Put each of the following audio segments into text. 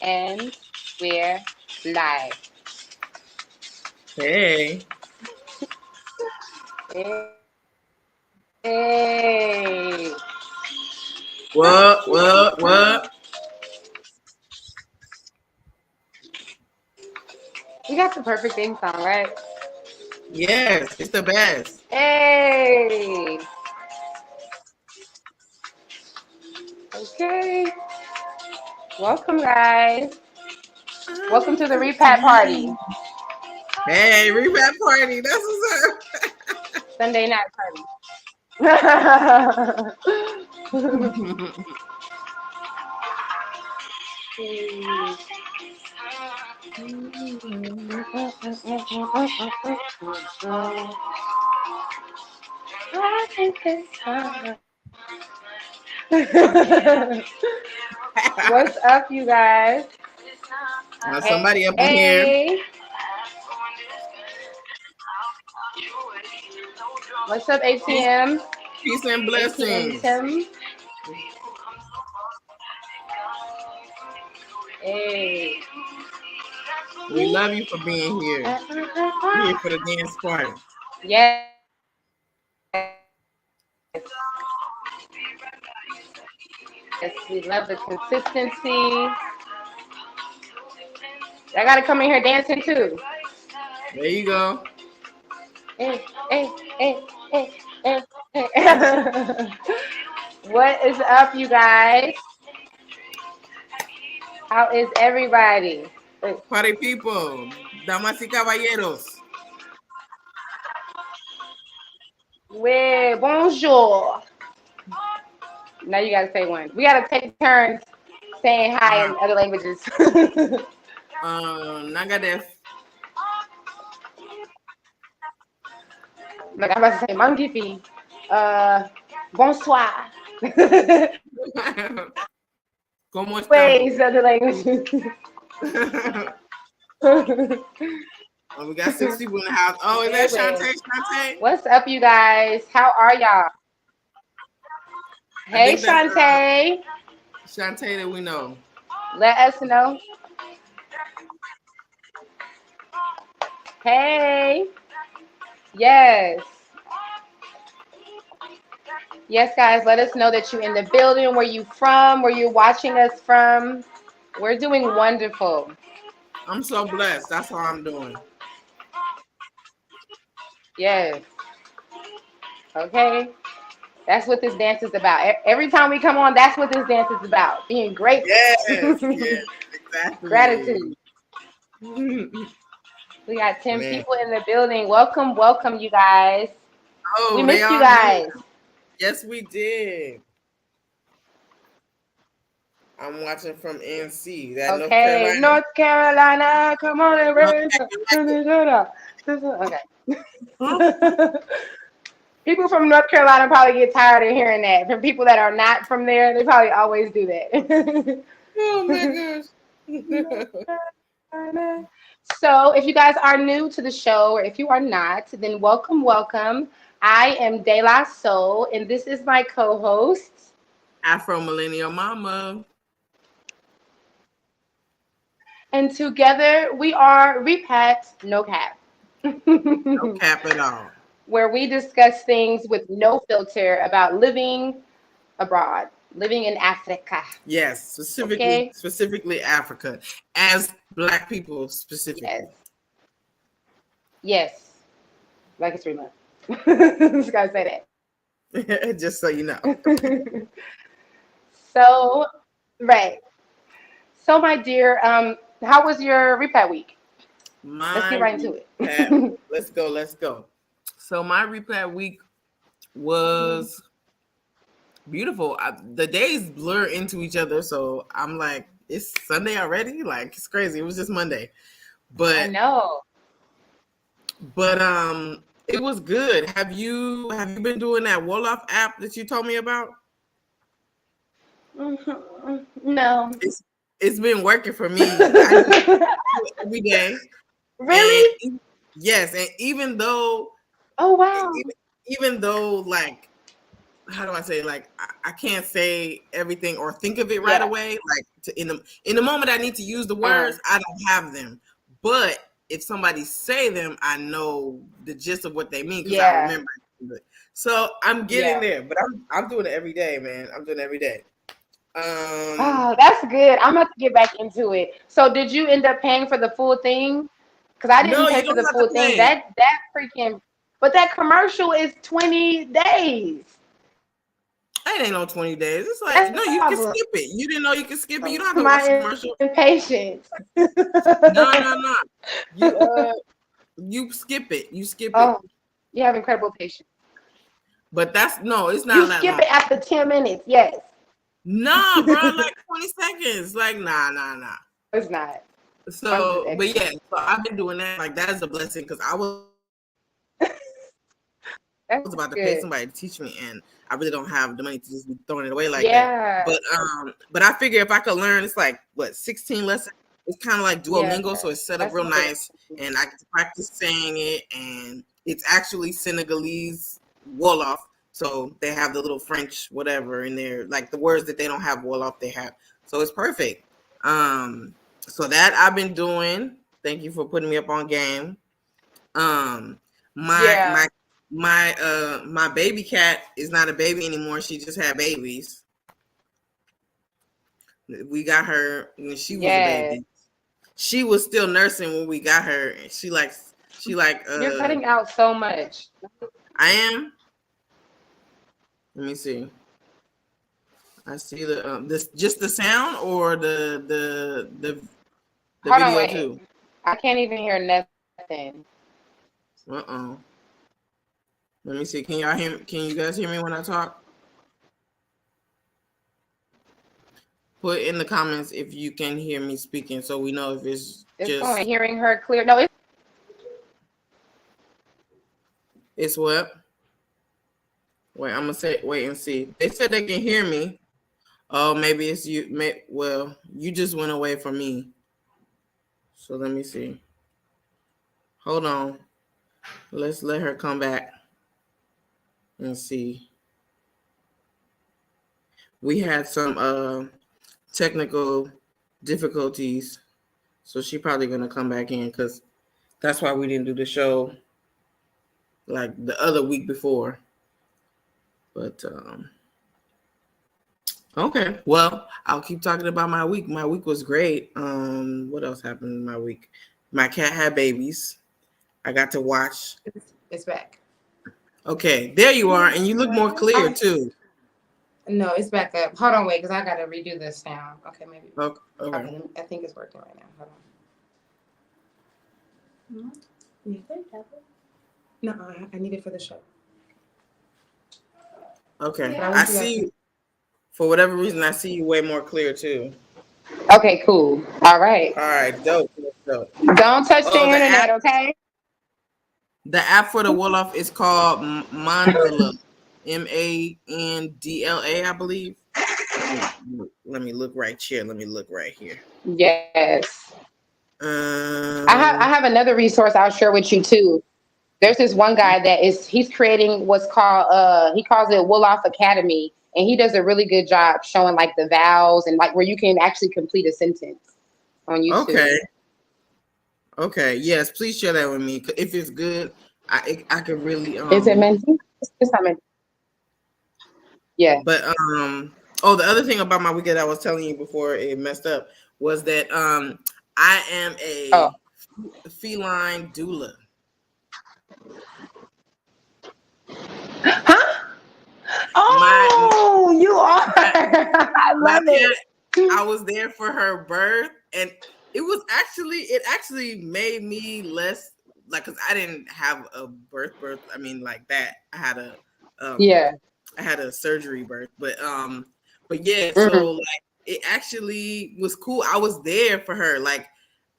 And we're live. Hey. Hey. What? We got the perfect theme song, right? Yes, it's the best. Hey. Okay. Welcome, guys. Welcome to the Repat party. Hey, Repat party. That's what's up. Sunday night party. What's up, you guys? Somebody up in here. Hey. What's up, ATM? Peace and blessings. ATM. Hey. We love you for being here. Here for the dance party. Yes. Yes, we love the consistency. I gotta come in here dancing too. There you go. Hey. What is up, you guys? How is everybody? Party people, damas y caballeros. Ouais, bonjour. Now you gotta say one. We gotta take turns saying hi in other languages. Nagadef. Like I'm about to say Mangifi. Bonsoir. ¿Cómo estamos? Ways other languages. Oh, we got 6 people in the house. Oh, is that Shantae? What's up, you guys? How are y'all? Hey, Shantae. Shantae that we know. Let us know. Hey. Yes. Yes, guys, let us know that you're in the building, where you from, where you're watching us from. We're doing wonderful. I'm so blessed. That's how I'm doing. Yes. Okay. That's what this dance is about. Every time we come on, that's what this dance is about. Being grateful. Yes, exactly. Gratitude. We got 10 people in the building. Welcome, you guys. Oh, we missed you guys. Yes, we did. I'm watching from NC. That okay, North Carolina. Come on and raise Okay. People from North Carolina probably get tired of hearing that. From people that are not from there, they probably always do that. Oh my gosh. So if you guys are new to the show, or if you are not, then welcome. I am De La Soul, and this is my co-host, Afro Millennial Mama. And together we are Repat, no cap. No cap at all. Where we discuss things with no filter about living abroad, living in Africa. Yes, specifically Africa, as Black people specifically. Yes. Like it's 3 months. Just gotta say that. Just so you know. So, right. So, my dear, how was your Repat week? Let's get right into it. Let's go. So my Repat week was beautiful. The days blur into each other, so I'm like, it's Sunday already? Like, it's crazy. It was just Monday. But I know. But it was good. Have you been doing that Wolof app that you told me about? No. It's been working for me. I do it every day. Really? And yes, and even though oh wow. Even though like how do I say, like I can't say everything or think of it right Yeah. away. Like in the moment I need to use the words, I don't have them. But if somebody say them, I know the gist of what they mean because I Yeah. remember it. So I'm getting Yeah. there, but I'm doing it every day, man. I'm doing it every day. Oh, that's good. I'm about to get back into it. So, did you end up paying for the full thing? Because I didn't No, pay you for don't the have to full thing. pay. That freaking, but that commercial is 20 days. It ain't no 20 days. It's like, That's no, the you can problem. skip it. You didn't know you can skip it. You don't have to watch the My commercial. impatience. No, no, no. You you skip it. You skip it. Oh, you have incredible patience. But it's You not that skip long. it after 10 minutes. Yes. Nah, bro, like 20 seconds. Like, nah, nah, nah. It's not. I'm just So, but extra. yeah, so I've been doing that. Like, that is a blessing because I was about to pay somebody to teach me, and I really don't have the money That's to just good. be throwing it away like that. But Yeah. I figure if I could learn, it's like what 16 lessons. It's kind of like Duolingo, so Yeah. it's set up real That's nice, good. and I get to practice saying it, and it's actually Senegalese Wolof. So they have the little French whatever in there, like the words that they don't have Wolof, they have. So it's perfect. So that I've been doing. Thank you for putting me up on game. Um, my Yeah. my my baby cat is not a baby anymore. She just had babies. We got her when she was a Yes. baby. She was still nursing when we got her, and she like You're cutting out so much. I am. Let me see. I see this just the sound or the Hold on, video wait. too. I can't even hear nothing. Uh-oh. Let me see. Can y'all hear? Can you guys hear me when I talk? Put in the comments if you can hear me speaking, so we know if it's It's going. just Hearing her clear. No, it's what. Wait, I'm gonna say wait and see. They said they can hear me. Oh, maybe it's you. Well, you just went away from me. So let me see. Hold on. Let's let her come back and see. We had some technical difficulties, so she probably gonna come back in because that's why we didn't do the show like the other week before. But okay, well, I'll keep talking about my week. My week was great. What else happened in my week? My cat had babies. I got to watch. it's back. Okay, there you are, and you look more clear I, too. no, it's back up. Hold on, wait, because I gotta redo this sound. Okay, maybe. Okay. Okay, I think it's working right now. Hold on. No, I need it for the show. Okay. I I want you guys see to. you. For whatever reason, I see you way more clear too. Okay, cool. All right. All right, dope. Dope. Don't touch the Oh, internet, okay? the app for the Wolof is called Mandala, Mandla, I believe. Let me look right here. Let me look right here. Yes. I Um. have another resource I'll share with you too. There's this one guy that he's creating what's called he calls it Wolof Academy, and he does a really good job showing like the vowels and like where you can actually complete a sentence on Okay. YouTube. Okay. Yes. Please share that with me. If it's good, I could really Is it meant to? It's not meant. Yeah. But oh, the other thing about my weekend I was telling you before it messed up was that I am Oh. a feline doula. Huh? My Oh, you are. my I my love cat, it. I was there for her birth, and it actually made me less like because I didn't have a birth. I mean, like that. Um Yeah. I had a surgery birth, but yeah. Mhm. So like it actually was cool. I was there for her. Like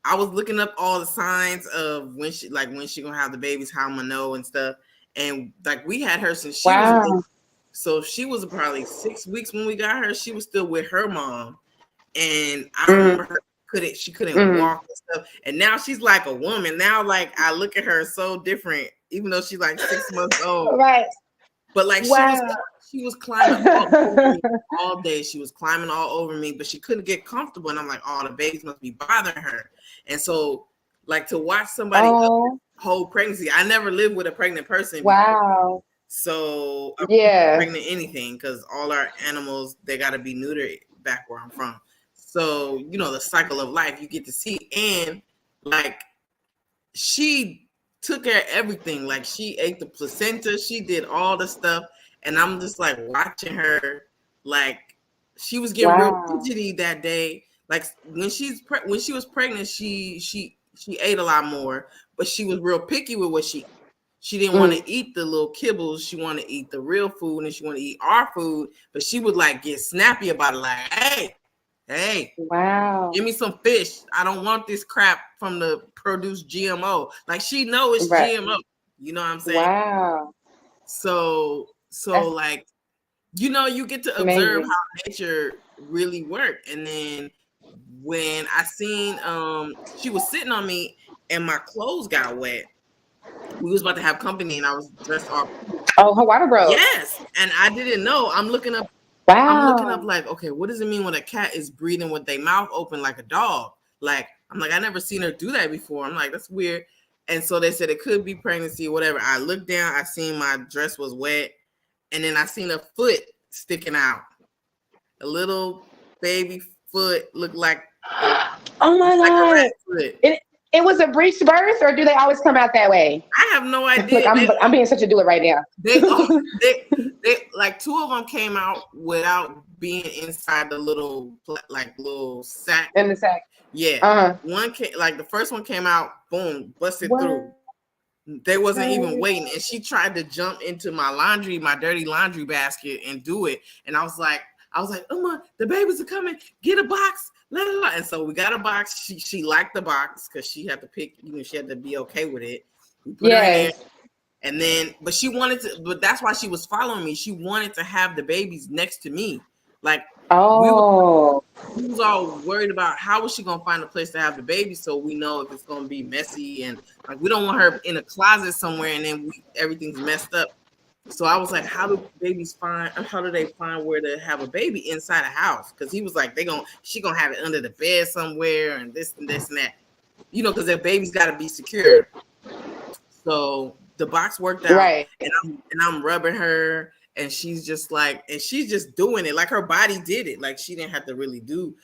I was looking up all the signs of when she gonna have the babies, how I'm gonna know and stuff. And like we had her since she was a baby. Wow. So she was probably 6 weeks when we got her. She was still with her mom, and I Mhm. remember she couldn't Mhm. walk and stuff. And now she's like a woman. Now like I look at her so different, even though she's like 6 months old. Right. But like she was climbing all over me all day. She was climbing all over me, but she couldn't get comfortable. And I'm like, oh, the babies must be bothering her. And so, like, to watch somebody hold pregnancy, I never lived with a pregnant person before. So I'm pregnant anything, because all our animals, they got to be neutered back where I'm from. So, you know, the cycle of life you get to see. And like, she took care of everything. Like, she ate the placenta, she did all the stuff, and I'm just like watching her. Like, she was getting real fidgety that day. Like, when she was pregnant, she ate a lot more, but she was real picky with what she didn't want to eat the little kibbles. She wanted to eat the real food, and she wanted to eat our food, but she would like get snappy about it. Like, hey, give me some fish. I don't want this crap from the produced GMO. Like, she knows it's GMO. You know what I'm saying? So like, you know, you get to observe how nature really worked. And then when I seen she was sitting on me and my clothes got wet. We was about to have company and I was dressed all. Oh, her water broke. Yes. And I didn't know. I'm looking up like, okay, what does it mean when a cat is breathing with their mouth open like a dog? Like, I'm like, I never seen her do that before. I'm like, that's weird. And so they said it could be pregnancy or whatever. I looked down, I seen my dress was wet, and then I seen a foot sticking out. A little baby foot looked like oh my God. It was a breech birth, or do they always come out that way? I have no idea. Look, I'm being such a doula right now. They like, two of them came out without being inside the little sack. In the sack. Yeah. One came, like, the first one came out, boom, busted through. They wasn't even waiting, and she tried to jump into my dirty laundry basket and do it. And I was like, Uma, the babies are coming. Get a box. And so we got a box. She liked the box because she had to pick. You know, she had to be okay with it. We put her in there, and then, but she wanted to. But that's why she was following me. She wanted to have the babies next to me. Like, we was all worried about how was she gonna find a place to have the baby, so we know if it's gonna be messy, and like, we don't want her in a closet somewhere and then everything's messed up. So I was like, how do they find where to have a baby inside a house? Because he was like, she gonna have it under the bed somewhere, and this and that, you know, because their baby's got to be secure. So the box worked out, right? And I'm rubbing her, and she's just doing it, like her body did it, like she didn't have to really do.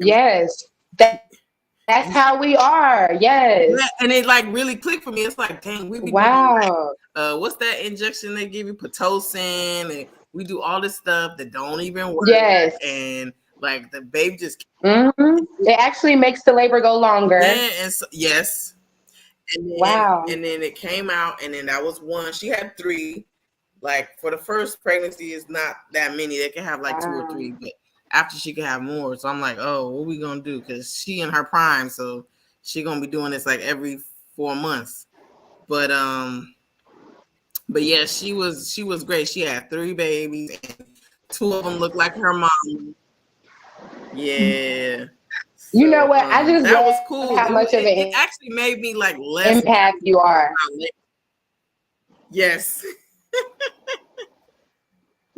Yes, that's how we are. Yes. And it like really clicked for me. It's like, dang, we be doing like, what's that injection they give you? Pitocin, and we do all this stuff that don't even work. Yes. And like, the baby just it actually makes the labor go longer. Yeah, and so, yes. And then, and then it came out, and then that was one. She had 3. Like, for the first pregnancy, it's not that many. They can have like 2 or 3, but after she could have more. So I'm like, oh, what we gonna do? Because she in her prime, so she gonna be doing this like every 4 months. But yeah, she was great. She had 3 babies, and 2 of them looked like her mom. Yeah. So, you know what? I just that was cool. How much of it actually made me like less impact you are. Yes.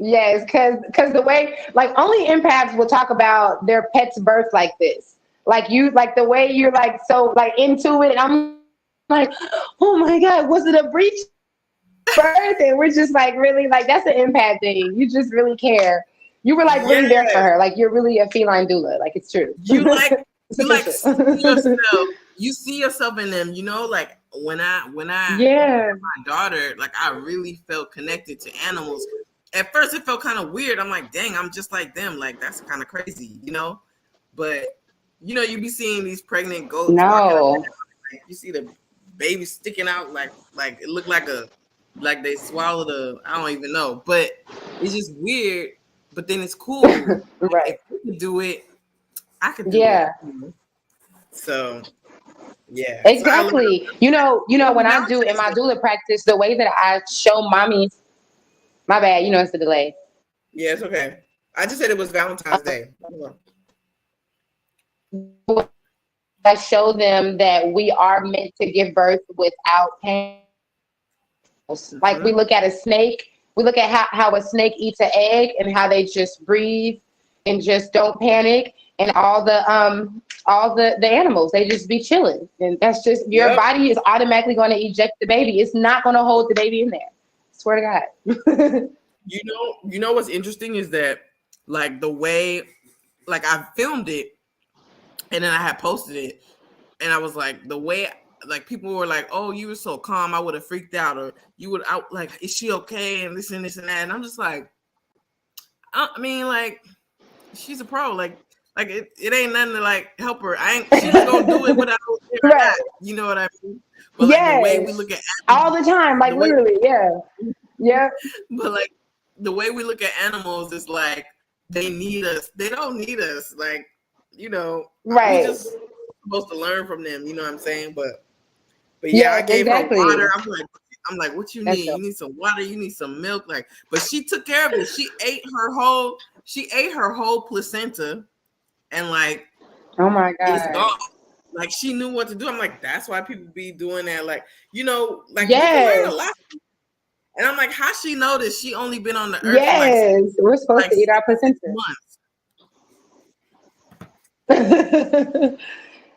Yes, because the way, like, only empaths will talk about their pet's birth like this. Like, you, like, the way you're like so like into it, and I'm like, oh my God, was it a breech birth? And we're just like, really, like, that's an empath thing. You just really care. You were like really there for her. Like, you're really a feline doula. Like, it's true. You see yourself. You see yourself in them. You know, like when I had my daughter, like, I really felt connected to animals. At first, it felt kind of weird. I'm like, dang, I'm just like them. Like, that's kind of crazy, you know? But, you know, you be seeing these pregnant goats. No. You see the baby sticking out like it looked like they swallowed I don't even know. But it's just weird. But then it's cool. Right. If you can do it, I could do it. So, yeah. Exactly. So you know, when I do in my doula practice, the way that I show mommies, my bad, you know, it's the delay. Yeah, it's okay. I just said it was Valentine's Day. I show them that we are meant to give birth without pain. Like, we look at a snake, We look at how a snake eats an egg and how they just breathe and just don't panic, and all the animals, they just be chilling, and that's just your body is automatically going to eject the baby. It's not going to hold the baby in there. Swear to God. You know what's interesting is that like the way, like I filmed it and then I had posted it, and I was like, the way, like people were like, "Oh, you were so calm, I would have freaked out," or you would out like, "Is she okay?" and this and this and that, and I'm just like, I mean, like she's a pro, like it ain't nothing to like help her. She's gonna do it without her or not. You know what I mean? But like the way we look at all the time, like literally, yeah. But like the way we look at animals is like they need us. They don't need us. Like, you know, we just supposed to learn from them. You know what I'm saying? But yeah, I gave her water. I'm like, what you need? You need some water. You need some milk. Like, but she took care of it. She ate her whole placenta, and like, oh my God, it's gone. Like she knew what to do. I'm like, that's why people be doing that. Like, you know, like you can learn a lot. And I'm like, how she know that she only been on the earth? Yes, we're supposed to eat our placenta.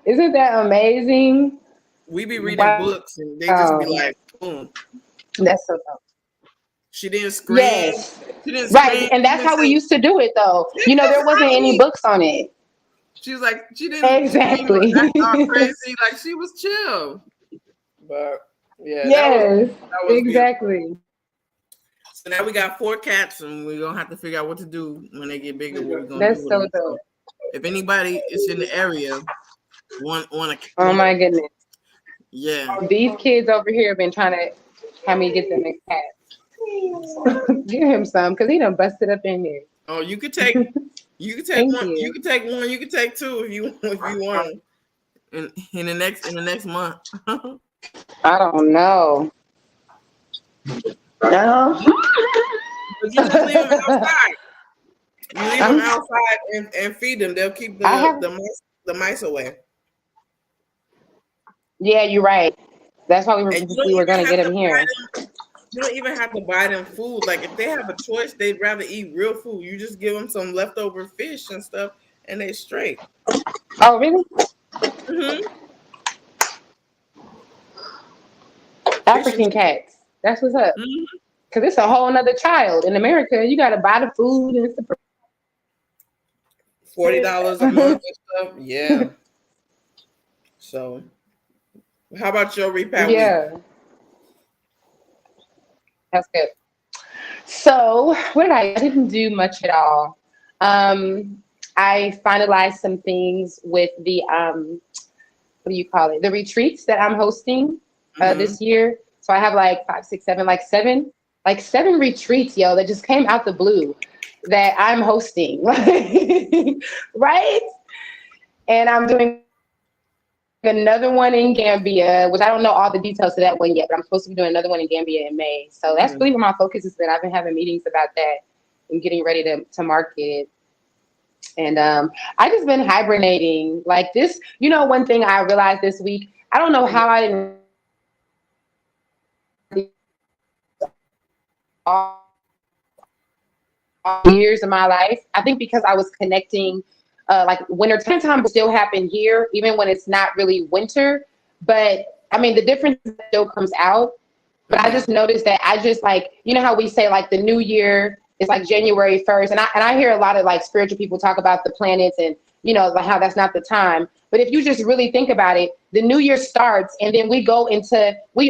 Isn't that amazing? We be reading books and they just be like, boom. That's so dope. She didn't scream. Yes. She didn't scream. And that's how we used to do it, though. You know, there wasn't any books on it. She was like, she didn't exactly act all crazy. Like she was chill. But yeah, yes, that was exactly. Beautiful. So now we got 4 cats, and we're gonna have to figure out what to do when they get bigger. What we're gonna That's do. So dope. So if anybody is in the area, want a oh my goodness. Yeah. These kids over here have been trying to have me get them a cat. Give him some because he done busted up in here. Oh, you could take one. You could take one. You could take 2 if you want. In the next month. I don't know. No. But you just leave them outside. You leave them outside and feed them. They'll keep the mice away. Yeah, you're right. That's why we were going to get them here. You don't even have to buy them food. Like if they have a choice, they'd rather eat real food. You just give them some leftover fish and stuff, and they straight. Oh, really? Mm-hmm. African cats. That's what's up. Because it's a whole nother child. In America, you got to buy the food and stuff. $40 a month and stuff. Yeah. So, how about your repat week? That's good. So, I didn't do much at all. I finalized some things with the what do you call it? The retreats that I'm hosting this year. So I have like 5, 6, 7, like seven retreats, that just came out the blue that I'm hosting, right? And I'm doing another one in Gambia, which I don't know all the details to that one yet, but I'm supposed to be doing another one in Gambia in May. So that's really where my focus has been. I've been having meetings about that and getting ready to market it. And I just been hibernating like this. You know, one thing I realized this week, I don't know how I didn't all years of my life. I think because I was connecting like winter time will still happen here, even when it's not really winter. But I mean, the difference still comes out. But I just noticed that I just like, you know how we say like the new year is like January 1st. And I hear a lot of like spiritual people talk about the planets and, you know, like how that's not the time. But if you just really think about it, the new year starts and then we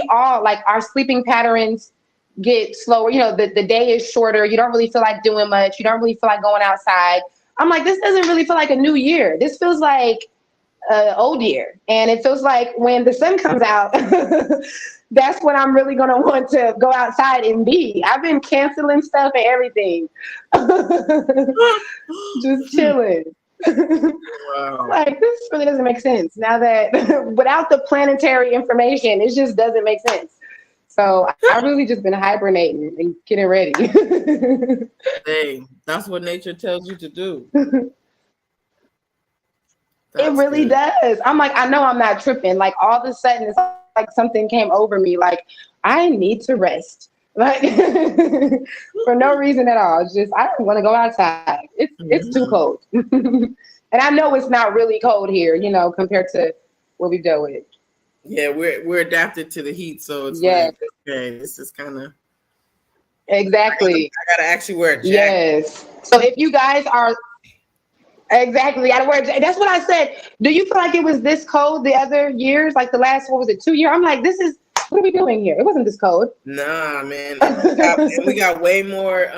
all like our sleeping patterns get slower. You know, the day is shorter. You don't really feel like doing much. You don't really feel like going outside. I'm like, this doesn't really feel like a new year. This feels like an old year. And it feels like when the sun comes out, that's when I'm really going to want to go outside and be. I've been canceling stuff and everything. Just chilling. Wow. Like, this really doesn't make sense. Now that without the planetary information, it just doesn't make sense. So I've really just been hibernating and getting ready. Hey, that's what nature tells you to do. It really does. I'm like, I know I'm not tripping. Like all of a sudden, it's like something came over me. Like I need to rest. Like for no reason at all. It's just I don't want to go outside. It's too cold. And I know it's not really cold here, you know, compared to what we dealt with. Yeah, we're adapted to the heat, so it's Yes. like, okay, this is kind of Exactly. I gotta actually wear a jacket. Yes. So if you guys are exactly, I wear. That's what I said. Do you feel like it was this cold the other years, like the last, what was it, 2 years? I'm like, this is what are we doing here? It wasn't this cold. Nah, man, and we got way more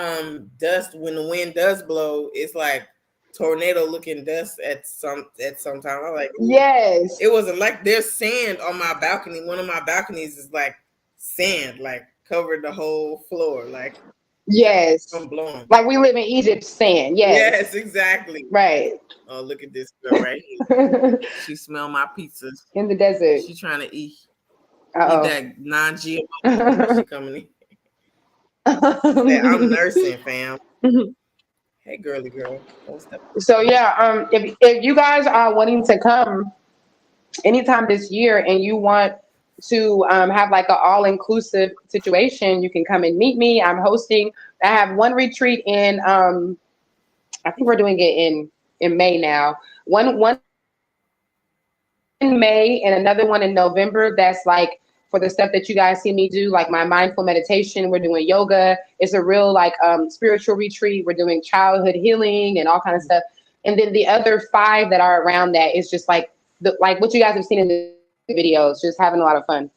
dust when the wind does blow. It's like tornado looking dust at some time. I'm like, yes, it wasn't like there's sand on my balcony. One of my balconies is like sand, like covered the whole floor, like yes, I'm blown. like we live in Egypt sand. Yes, exactly. Right. Oh, look at this girl right here. She smell my pizzas in the desert. She trying to eat Uh-oh. that non-GMO. She coming in. I'm nursing, fam. Hey, girly girl. So yeah, if you guys are wanting to come anytime this year and you want to have like an all-inclusive situation, you can come and meet me. I'm hosting. I have one retreat in I think we're doing it in May now. One in May and another one in November. That's like for the stuff that you guys see me do, like my mindful meditation. We're doing yoga. It's a real like spiritual retreat. We're doing childhood healing and all kind of stuff. And then the other 5 that are around that is just like like what you guys have seen in the videos, just having a lot of fun.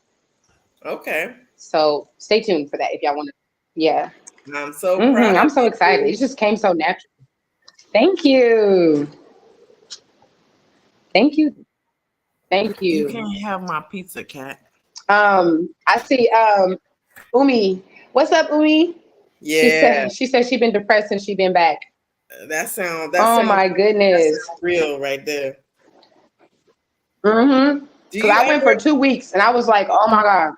Okay. So stay tuned for that if y'all want to. Yeah. I'm so proud. I'm so excited. It just came so natural. Thank you. Thank you. Thank you. You can't have my pizza, cat. I see Umi. What's up, Umi? Yeah. She said she been depressed since she been back. That sounds my goodness. Real right there. Because I went for 2 weeks and I was like, oh my God.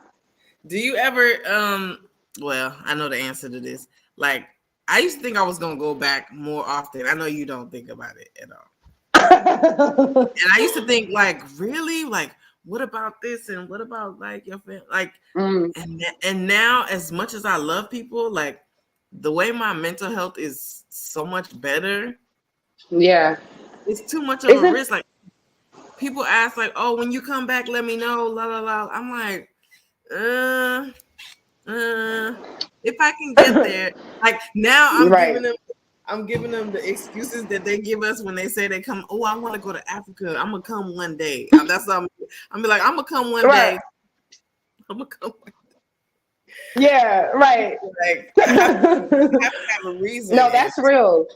Do you ever well, I know the answer to this. Like, I used to think I was gonna go back more often. I know you don't think about it at all. And I used to think, like, really? Like, what about this? And what about like your family? Like, and now, as much as I love people, like the way my mental health is so much better. Yeah. It's too much of a risk. Like, people ask, like, oh, when you come back, let me know. La la la. I'm like, if I can get there. Like, now I'm giving them the excuses that they give us when they say they come. Oh, I want to go to Africa. I'm gonna come one day. That's what I'm be like, I'm gonna come one day. I'm gonna come. Yeah, right. Like, I have to have a reason. No, that's real.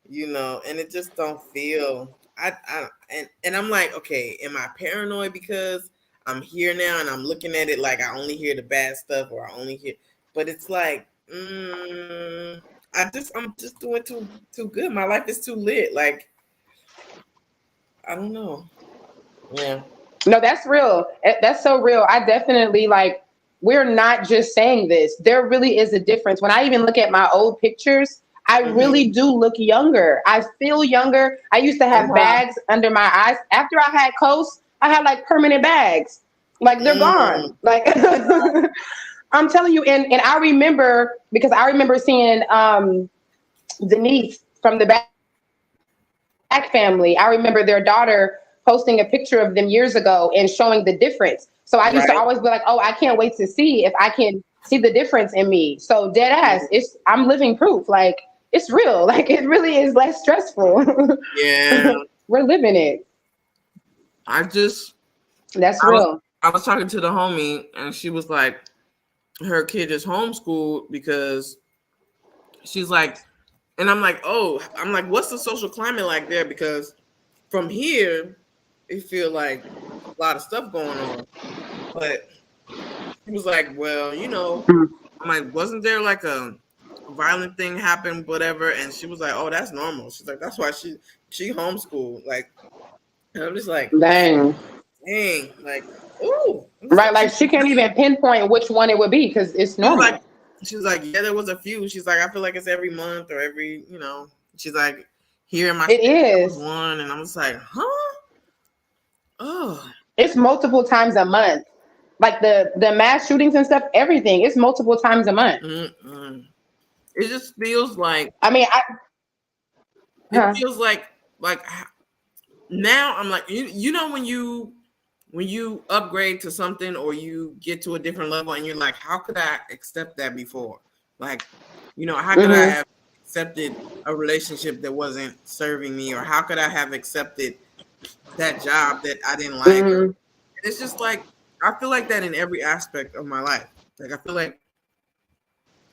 You know, and it just don't feel. And I'm like, okay, am I paranoid because I'm here now and I'm looking at it like I only hear the bad stuff or I only hear, but it's like, I'm just doing too good. My life is too lit. Like, I don't know. Yeah. No, that's real. That's so real. I definitely like, we're not just saying this. There really is a difference. When I even look at my old pictures, I really do look younger. I feel younger. I used to have bags under my eyes. After I had coast, I had like permanent bags. Like they're gone. Like I'm telling you, and I remember, because I remember seeing Denise from the back family. I remember their daughter posting a picture of them years ago and showing the difference. So I used to always be like, oh, I can't wait to see if I can see the difference in me. So dead ass, I'm living proof. Like, it's real. Like, it really is less stressful. Yeah. We're living it. That's real. I was talking to the homie and she was like, her kid is homeschooled because she's like, and I'm like, what's the social climate like there? Because from here, it feel like a lot of stuff going on. But he was like, well, you know, I'm like, wasn't there like a violent thing happened, whatever? And she was like, oh, that's normal. She's like, that's why she homeschooled. Like, and I'm just like, dang, like, ooh. Right, like she can't even pinpoint which one it would be because it's normal. She was like, yeah, there was a few. She's like, I feel like it's every month or every, you know. She's like, here in my it is one, and I'm just like, huh? Oh, it's multiple times a month. Like the mass shootings and stuff, everything. It's multiple times a month. Mm-mm. It just feels like I mean, it feels like now I'm like you know when you upgrade to something or you get to a different level and you're like, how could I accept that before? Like, you know, how could I have accepted a relationship that wasn't serving me, or how could I have accepted that job that I didn't like? Or it's just like I feel like that in every aspect of my life. Like I feel like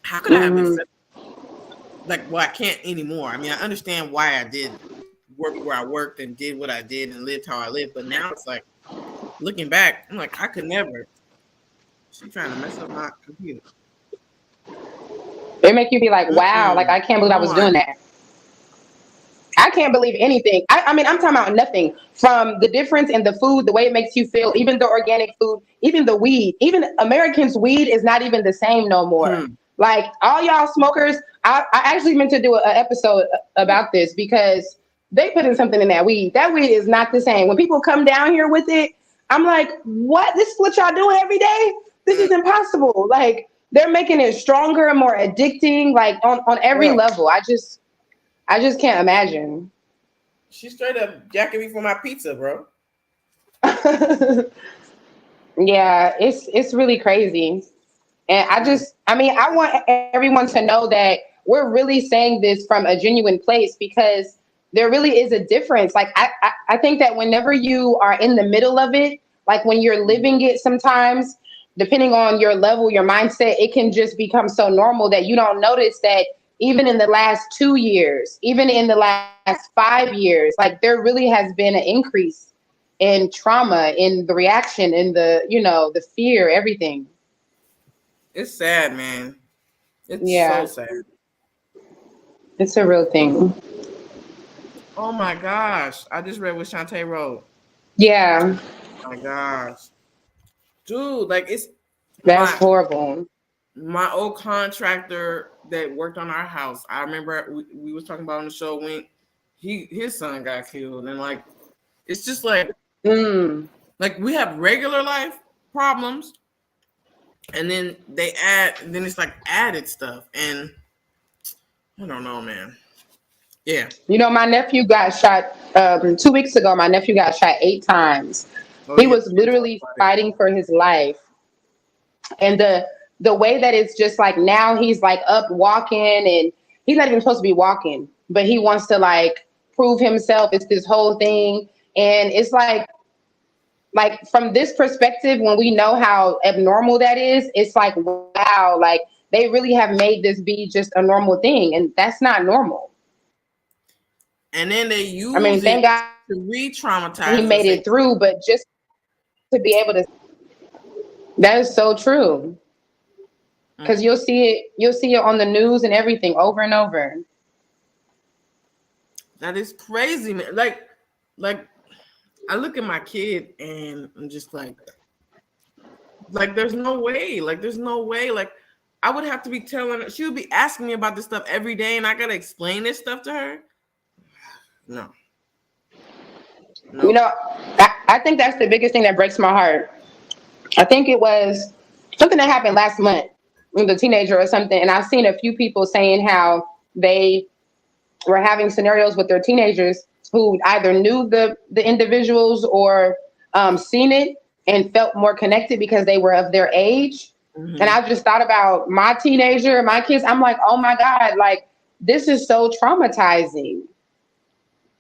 how could I have accepted like well I can't anymore. I mean I understand why I did work where I worked and did what I did and lived how I lived, but now it's like looking back, I'm like I could never. She's trying to mess up my computer. it make you be like, wow, like I can't believe I was doing that. I can't believe anything. I mean, I'm talking about nothing from the difference in the food, the way it makes you feel, even the organic food, even the weed, even Americans' weed is not even the same no more. Like all y'all smokers, I actually meant to do an episode about this because they put in something in that weed. That weed is not the same. When people come down here with it, I'm like, what? This is what y'all do every day? This is impossible. Like they're making it stronger and more addicting, like on every level. I just can't imagine. She straight up jacking me for my pizza, bro. Yeah, it's really crazy. And I mean, I want everyone to know that we're really saying this from a genuine place because there really is a difference. Like, I think that whenever you are in the middle of it, like when you're living it sometimes, depending on your level, your mindset, it can just become so normal that you don't notice that even in the last 2 years, even in the last 5 years, like there really has been an increase in trauma, in the reaction, in the, the fear, everything. It's sad, man. It's so sad. It's a real thing. Oh my gosh. I just read what Shantae wrote. Yeah. Oh my gosh. Dude, like That's horrible. My old contractor that worked on our house. I remember we was talking about on the show when his son got killed, and like it's just like like we have regular life problems, and then then it's like added stuff, and I don't know, man. Yeah. My nephew got shot 2 weeks ago. My nephew got shot 8 times. He was literally fighting for his life. And the way that it's just like now he's like up walking and he's not even supposed to be walking, but he wants to like prove himself. It's this whole thing. And it's like from this perspective, when we know how abnormal that is, it's like, wow, like they really have made this be just a normal thing. And that's not normal. And then they use thank God to re-traumatize. He made it through, but just to be able to, that is so true. Because you'll see it on the news and everything over and over. That is crazy, man. Like I look at my kid and I'm just like there's no way. Like I would have to be telling her, she would be asking me about this stuff every day, and I gotta explain this stuff to her. No. I think that's the biggest thing that breaks my heart. I think it was something that happened last month with a teenager or something, and I've seen a few people saying how they were having scenarios with their teenagers who either knew the individuals or seen it and felt more connected because they were of their age. And I just thought about my teenager, my kids. I'm like, oh my God, like this is so traumatizing.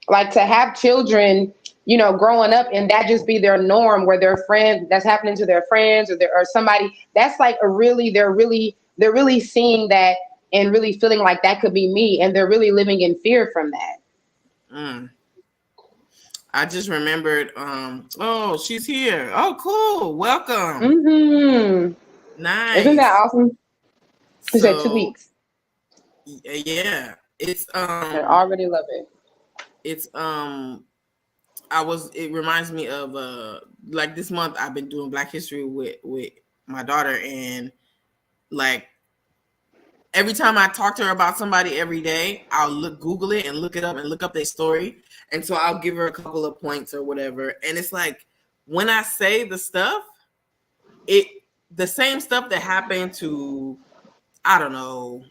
Like to have children, growing up and that just be their norm, where their friend that's happening to their friends or somebody that's like they're really seeing that and really feeling like that could be me, and they're really living in fear from that. I just remembered. Oh, she's here. Oh, cool. Welcome. Nice. Isn't that awesome? She said 2 weeks. Yeah, it's I already love it. It's it reminds me of like this month I've been doing Black History with my daughter, and like every time I talk to her about somebody every day, I'll Google it and look it up and look up their story. And so I'll give her a couple of points or whatever. And it's like when I say the stuff, the same stuff that happened to, I don't know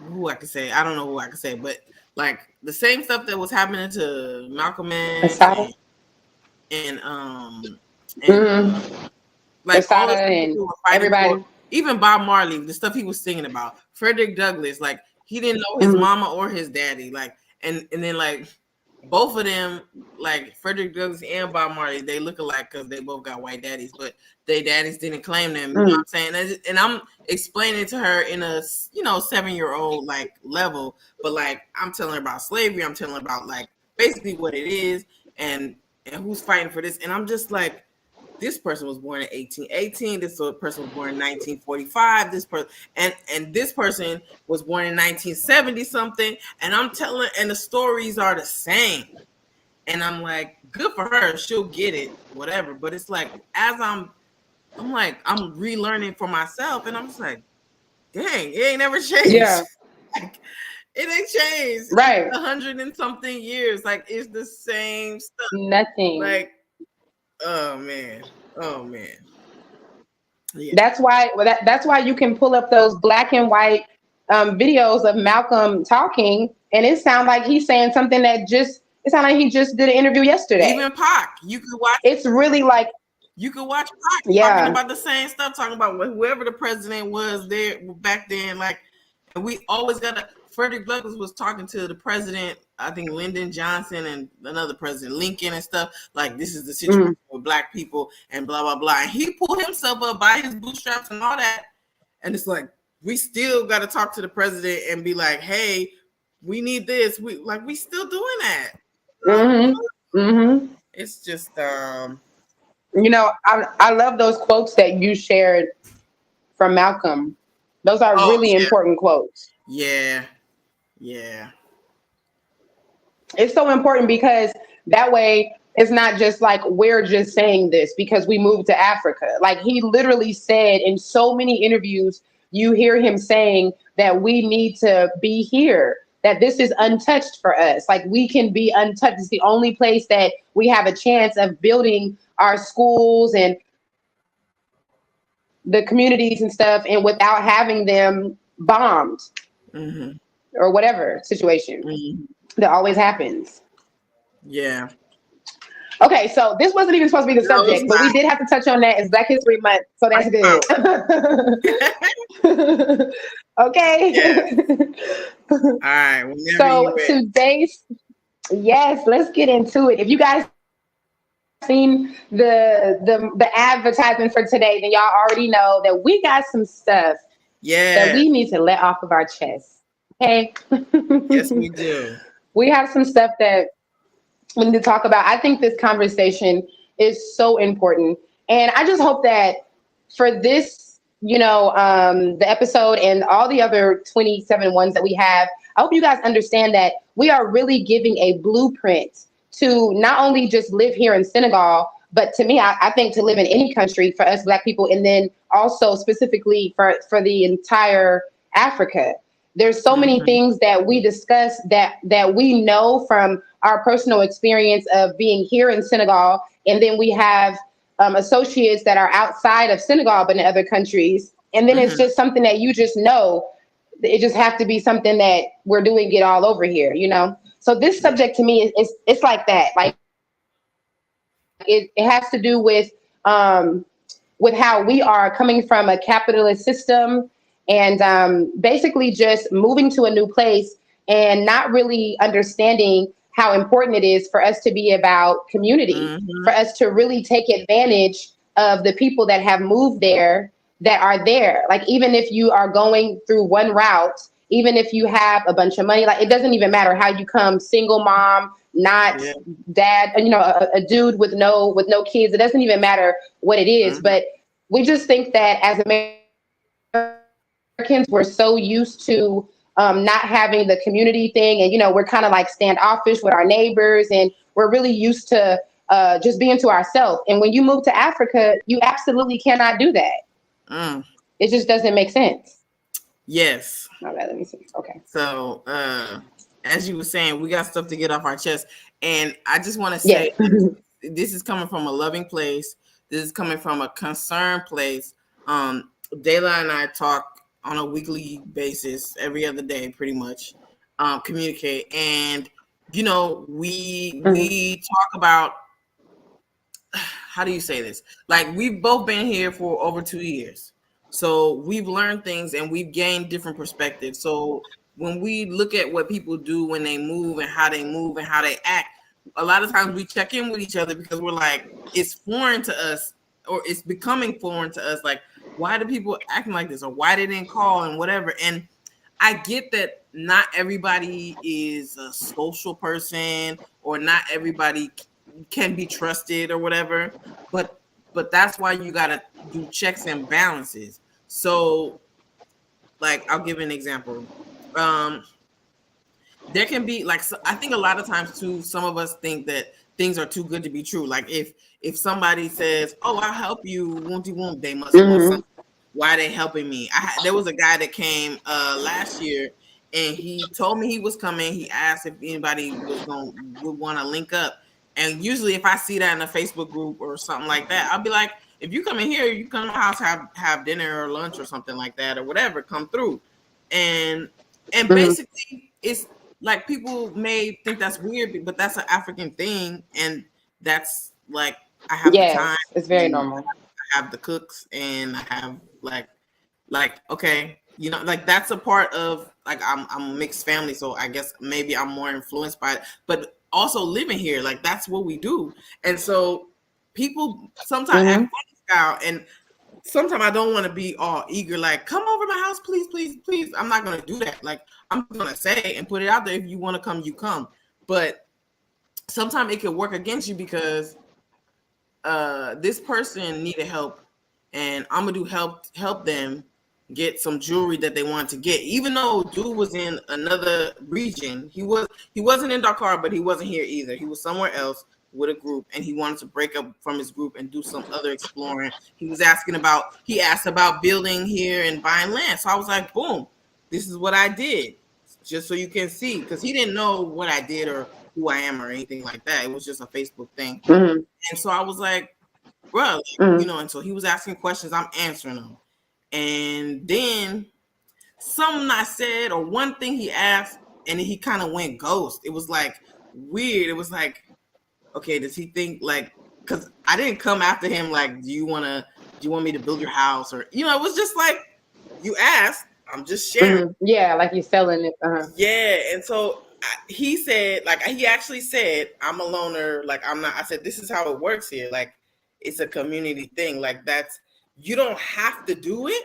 who I could say. I don't know who I could say, but like the same stuff that was happening to Malcolm X Asada. and Mm-hmm. like all Asada the people and who were fighting for, everybody. even Bob Marley, the stuff he was singing about, Frederick Douglass, like he didn't know his Mm-hmm. mama or his daddy, like and then like both of them, like Frederick Douglass and Bob Marley, they look alike because they both got white daddies, but their daddies didn't claim them. You know what I'm saying? And I'm explaining to her in a 7-year-old like level, but like I'm telling her about slavery, I'm telling her about like basically what it is and who's fighting for this, and I'm just like, this person was born in 1818. This person was born in 1945. This person and this person was born in 1970 something. And I'm telling, and the stories are the same. And I'm like, good for her. She'll get it, whatever. But it's like, as I'm like, I'm relearning for myself, and I'm just like, dang, it ain't never changed. Yeah. Like, it ain't changed. Right. 100 and something years. Like, it's the same stuff. Nothing. Like, oh man. Yeah. That's why. That's why you can pull up those black and white videos of Malcolm talking, and it sounds like he's saying something that just. It sounds like he just did an interview yesterday. Even Pac, you could watch. It's really like. You could watch Pac talking about the same stuff, talking about whoever the president was there back then. Like, and we always got to. Frederick Douglass was talking to the president, I think Lyndon Johnson and another president, Lincoln and stuff. Like, this is the situation with black people and blah, blah, blah. And he pulled himself up by his bootstraps and all that. And it's like, we still got to talk to the president and be like, hey, we need this. We still doing that. It's just, I love those quotes that you shared from Malcolm. Those are really important quotes. Yeah. It's so important because that way it's not just like we're just saying this because we moved to Africa. Like he literally said in so many interviews, you hear him saying that we need to be here, that this is untouched for us. Like we can be untouched. It's the only place that we have a chance of building our schools and the communities and stuff, and without having them bombed. Or whatever situation that always happens. Yeah. Okay, so this wasn't even supposed to be the subject, but we did have to touch on that. It's Black History Month, so that's good. Okay. Yeah. All right. So today's, yes, let's get into it. If you guys seen the advertisement for today, then y'all already know that we got some stuff that we need to let off of our chest. Okay. Yes, we do. We have some stuff that we need to talk about. I think this conversation is so important. And I just hope that for this, the episode and all the other 27 ones that we have, I hope you guys understand that we are really giving a blueprint to not only just live here in Senegal, but to me, I think to live in any country for us Black people, and then also specifically for the entire Africa. There's so many things that we discuss that we know from our personal experience of being here in Senegal. And then we have associates that are outside of Senegal, but in other countries. And then it's just something that you just know. It just have to be something that we're doing it all over here, So this subject to me it's like that. Like it has to do with how we are coming from a capitalist system. And basically just moving to a new place and not really understanding how important it is for us to be about community, for us to really take advantage of the people that have moved there, that are there. Like, even if you are going through one route, even if you have a bunch of money, like it doesn't even matter how you come, single mom, not dad, a dude with no kids. It doesn't even matter what it is. But we just think that as Americans, we're so used to not having the community thing, and we're kind of like standoffish with our neighbors, and we're really used to just being to ourselves. And when you move to Africa, you absolutely cannot do that. It just doesn't make sense. Yes. All right, let me see. Okay. So as you were saying, we got stuff to get off our chest, and I just want to say this is coming from a loving place. This is coming from a concerned place. Dayla and I talk on a weekly basis, every other day, pretty much, communicate. And, you know, we talk about, how do you say this? Like, we've both been here for over 2 years. So we've learned things and we've gained different perspectives. So when we look at what people do when they move and how they act, a lot of times we check in with each other because we're like, it's foreign to us, or it's becoming foreign to us. Like, why do people acting like this, or why they didn't call and whatever? And I get that not everybody is a social person, or not everybody can be trusted or whatever, but that's why you gotta do checks and balances. So, like, I'll give an example. There can be, like, so I think a lot of times too, some of us think that things are too good to be true. Like, if somebody says, "Oh, I'll help you," won't they must want something. Why are they helping me? There was a guy that came last year, and he told me he was coming. He asked if anybody would want to link up. And usually, if I see that in a Facebook group or something like that, I'll be like, "If you come in here, you come to my house, have dinner or lunch or something like that, or whatever. Come through." And basically, it's like, people may think that's weird, but that's an African thing, and that's like, I have the time. It's very normal. I have the cooks, and I have like okay, you know, like, that's a part of, like, I'm a mixed family, so I guess maybe I'm more influenced by it, but also living here, like, that's what we do. And so people sometimes act funny style, and sometimes I don't want to be all eager, like, come over my house, please, please, please. I'm not going to do that. Like, I'm going to say and put it out there, if you want to come, you come. But sometimes it can work against you, because this person needed help, and I'm going to help them get some jewelry that they wanted to get. Even though dude was in another region, he wasn't in Dakar, but he wasn't here either. He was somewhere else with a group, and he wanted to break up from his group and do some other exploring. He asked about building here and buying land. So I was like, boom, this is what I did, just so you can see, because he didn't know what I did or who I am or anything like that. It was just a Facebook thing. And so I was like, bro, you know, and so he was asking questions, I'm answering them. And then something I said, or one thing he asked, and he kind of went ghost. It was like weird. It was like, okay, does he think, like, because I didn't come after him like, do you want me to build your house, or, you know, it was just like, you asked, I'm just sharing. Yeah, like you're selling it. Yeah, and so he said, like, he actually said, I'm a loner, like, I'm not. I said, this is how it works here. Like, it's a community thing. Like, you don't have to do it,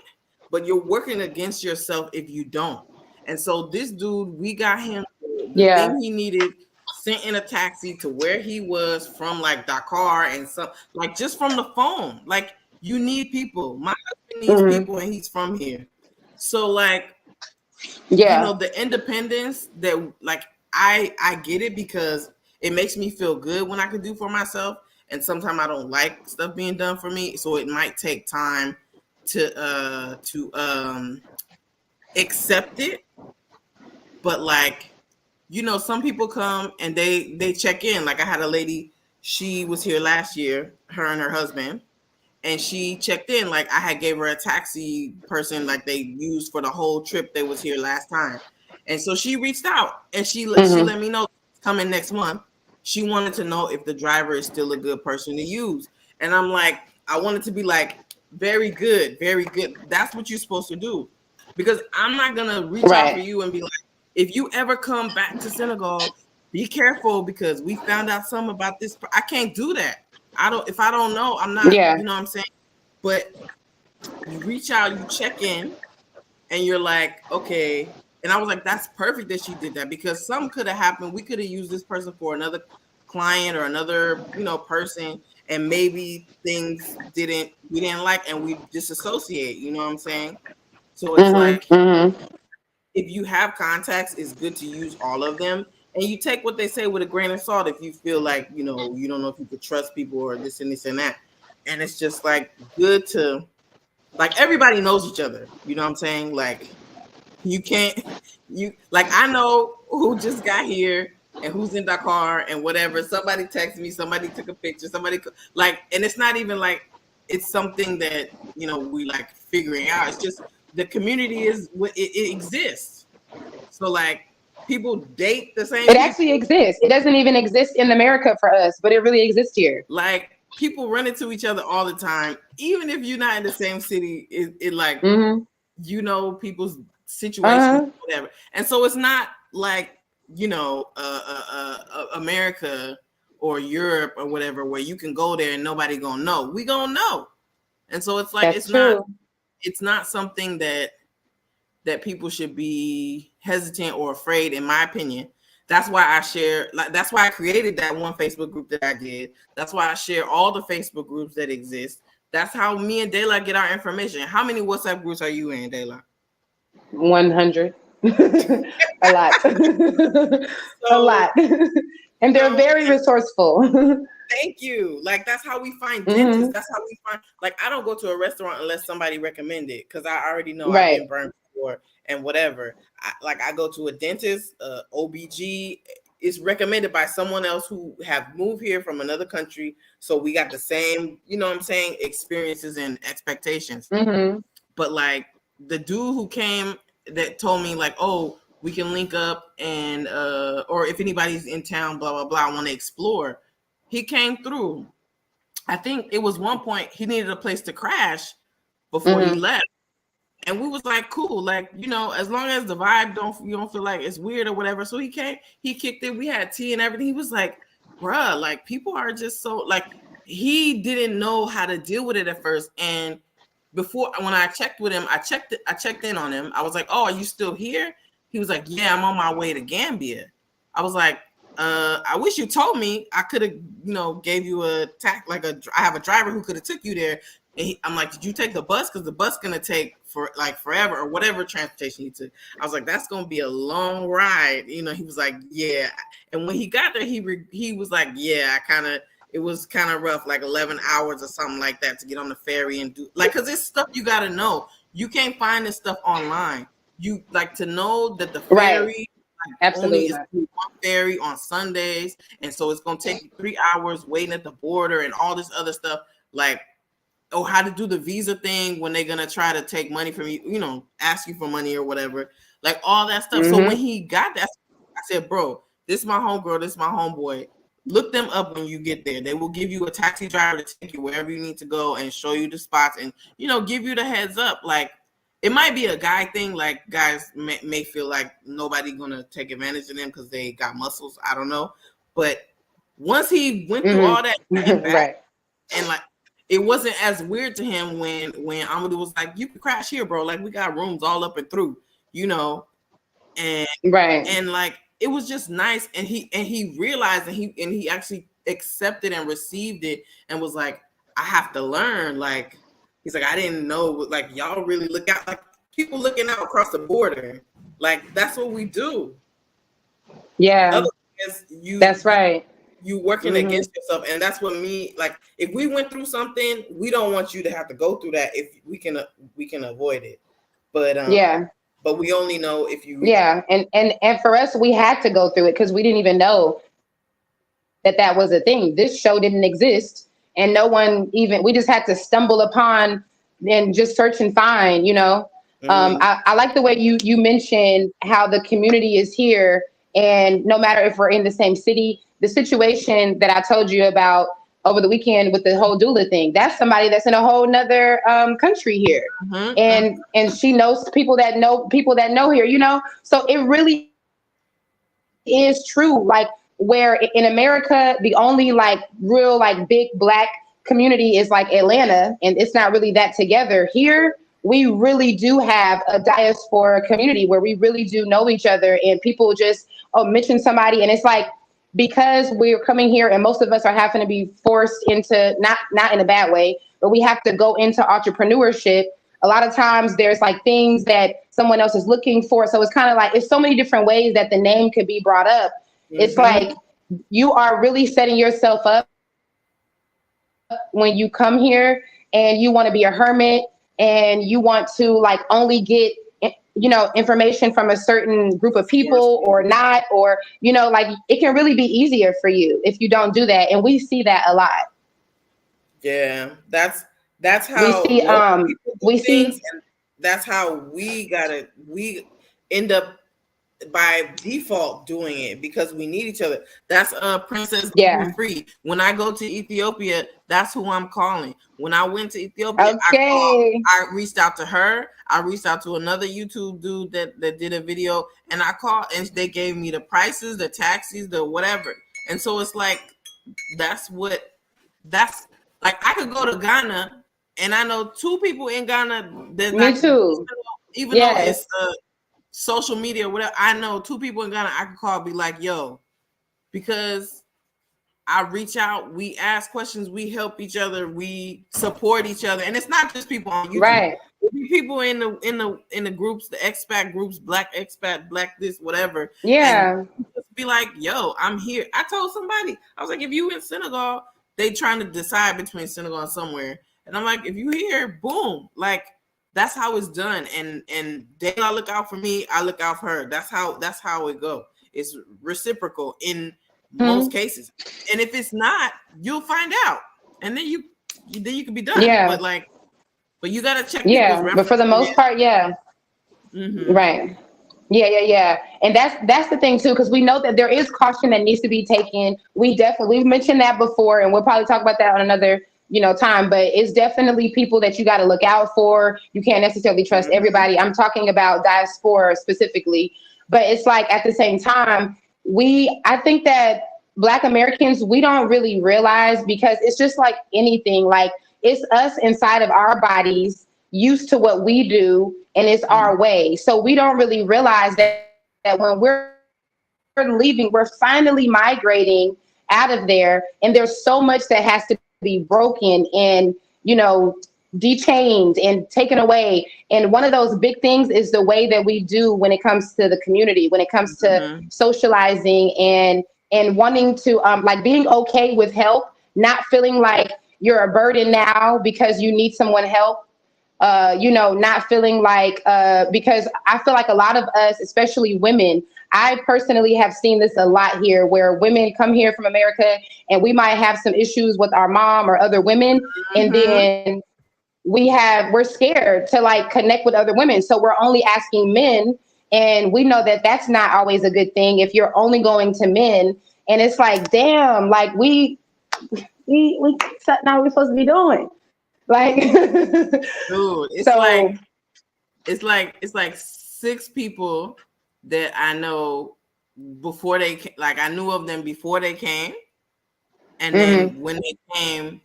but you're working against yourself if you don't. And so this dude, we got him the thing he needed, sent in a taxi to where he was from, like Dakar, and some, like, just from the phone. Like, you need people. My husband needs people, and he's from here. So, like, you know, the independence that, like, I get it, because it makes me feel good when I can do for myself. And sometimes I don't like stuff being done for me, so it might take time to accept it. But, like, you know, some people come and they check in. Like, I had a lady, she was here last year, her and her husband, and she checked in. Like, I had gave her a taxi person, like, they used for the whole trip they was here last time. And so she reached out, and she let me know coming next month. She wanted to know if the driver is still a good person to use. And I'm like, I wanted to be like, very good, very good. That's what you're supposed to do. Because I'm not going to reach out for you and be like, if you ever come back to Senegal, be careful, because we found out something about this. I can't do that. If I don't know, I'm not, you know what I'm saying? But you reach out, you check in, and you're like, okay. And I was like, that's perfect that she did that, because something could have happened. We could have used this person for another client or another, you know, person, and maybe things we didn't like, and we disassociate, you know what I'm saying? So it's like, if you have contacts, it's good to use all of them, and you take what they say with a grain of salt if you feel like, you know, you don't know if you could trust people or this and this and that. And it's just like good to, like, everybody knows each other, you know what I'm saying? Like, you can't, like, I know who just got here, and who's in Dakar and whatever. Somebody texted me, somebody took a picture, somebody like, and it's not even like it's something that we like figuring out. It's just the community is it exists. So like people date the same It people. actually exists. It doesn't even exist in America for us, but it really exists here. Like people run into each other all the time, even if you're not in the same city. It like people's situations, whatever. And so it's not like America or Europe or whatever, where you can go there and nobody gonna know. We gonna know. And so it's like it's not something that people should be hesitant or afraid, in my opinion. That's why I share, that's why I created that one Facebook group that I did. That's why I share all the Facebook groups that exist. That's how me and Doula get our information. How many WhatsApp groups are you in, Doula? 100. A lot. A lot. And they're very resourceful. Thank you. Like that's how we find dentists. That's how we find, like, I don't go to a restaurant unless somebody recommend it, because I already know I've been burned before and whatever. I go to a dentist, OBG is recommended by someone else who have moved here from another country. So we got the same, experiences and expectations. But like the dude who came that told me like, oh, we can link up and or if anybody's in town, blah, blah, blah, I want to explore. He came through. I think it was one point he needed a place to crash before he left. And we was like, cool, like, as long as the vibe you don't feel like it's weird or whatever. So he came, he kicked it. We had tea and everything. He was like, bruh, like people are just so like, he didn't know how to deal with it at first. And before, when I checked with him, I checked in on him. I was like, oh, are you still here? He was like, yeah, I'm on my way to Gambia. I was like, I wish you told me. I could have, gave you a I have a driver who could have took you there. And I'm like, did you take the bus? Because the bus gonna take for like forever or whatever transportation you took. I was like, that's gonna be a long ride. He was like, yeah. And when he got there, he was like, yeah, it was kind of rough, like 11 hours or something like that to get on the ferry and do like, because it's stuff you gotta know. You can't find this stuff online. You like to know that the ferry only is one ferry on Sundays, and so it's gonna take you 3 hours waiting at the border and all this other stuff. Like, oh, how to do the visa thing when they're gonna try to take money from you, ask you for money or whatever, like all that stuff. So when he got that, I said, bro, this is my homegirl, this is my homeboy. Look them up when you get there. They will give you a taxi driver to take you wherever you need to go and show you the spots and give you the heads up. Like, it might be a guy thing, like guys may feel like nobody gonna take advantage of them because they got muscles. I don't know, but once he went through all that back, and like, it wasn't as weird to him when Amadou was like, you can crash here, bro. Like, we got rooms all up and through, and and like, it was just nice. And he realized, and he actually accepted and received it and was like, I have to learn. Like, he's like, I didn't know, like, y'all really look out, like people looking out across the border. Like, that's what we do. Yeah. Otherwise, that's right. You working against yourself. And that's what like, if we went through something, we don't want you to have to go through that if we can avoid it. But but we only know if you and for us, we had to go through it because we didn't even know that was a thing. This show didn't exist, and no one we just had to stumble upon and just search and find, I like the way you mentioned how the community is here, and no matter if we're in the same city. The situation that I told you about over the weekend with the whole doula thing, that's somebody that's in a whole nother country here. And she knows people that know here, so it really is true. Like, where in America, the only like real like big Black community is like Atlanta, and it's not really that together. Here, we really do have a diaspora community where we really do know each other, and people just mention somebody, and it's like, because we're coming here and most of us are having to be forced into, not in a bad way, but we have to go into entrepreneurship. A lot of times there's like things that someone else is looking for. So it's kind of like, it's so many different ways that the name could be brought up. It's like, you are really setting yourself up when you come here and you want to be a hermit and you want to like only get information from a certain group of Source. people or not, or, like it can really be easier for you if you don't do that. And we see that a lot. Yeah, that's We how see, local people do we things, see, and that's how we end up by default doing it because we need each other. That's Princess yeah. Free. When I go to Ethiopia, that's who I'm calling. When I went to Ethiopia, Okay. I reached out to her. I reached out to another YouTube dude that did a video, and I called, and they gave me the prices, the taxis, the whatever. And so it's like that's like I could go to Ghana, and I know 2 people in Ghana that Me too. even though it's Yes. social media or whatever. I know 2 people in Ghana I could call, be like, yo, because I reach out, we ask questions, we help each other, we support each other, and it's not just people on YouTube. Right. People in the groups, the expat groups, black expat, black this, whatever. Yeah. And just be like, yo, I'm here. I told somebody, I was like, if you in Senegal, they trying to decide between Senegal and somewhere, and I'm like, if you here, boom, like that's how it's done. And they look out for me, I look out for her. That's how it go. It's reciprocal in most cases. And if it's not, you'll find out, and then you can be done. Yeah. But you gotta check. Yeah. But for the most part, yeah. Mm-hmm. Right. Yeah. And that's the thing too, because we know that there is caution that needs to be taken. We've mentioned that before, and we'll probably talk about that on another time. But it's definitely people that you got to look out for. You can't necessarily trust everybody. I'm talking about diaspora specifically, but it's like at the same time, I think that Black Americans, we don't really realize, because it's just like anything, like it's us inside of our bodies used to what we do, and it's our way. So we don't really realize that when we're leaving, we're finally migrating out of there, and there's so much that has to be broken and dechained and taken away. And one of those big things is the way that we do when it comes to the community, when it comes to socializing and wanting to like being okay with help, not feeling like you're a burden now because you need someone help. Not feeling like, because I feel like a lot of us, especially women, I personally have seen this a lot here, where women come here from America and we might have some issues with our mom or other women. And then we're scared to like connect with other women. So we're only asking men. And we know that that's not always a good thing if you're only going to men. And it's like, damn, like we something we're supposed to be doing. Like, dude, it's like 6 people that I know before they like I knew of them before they came, and then when they came,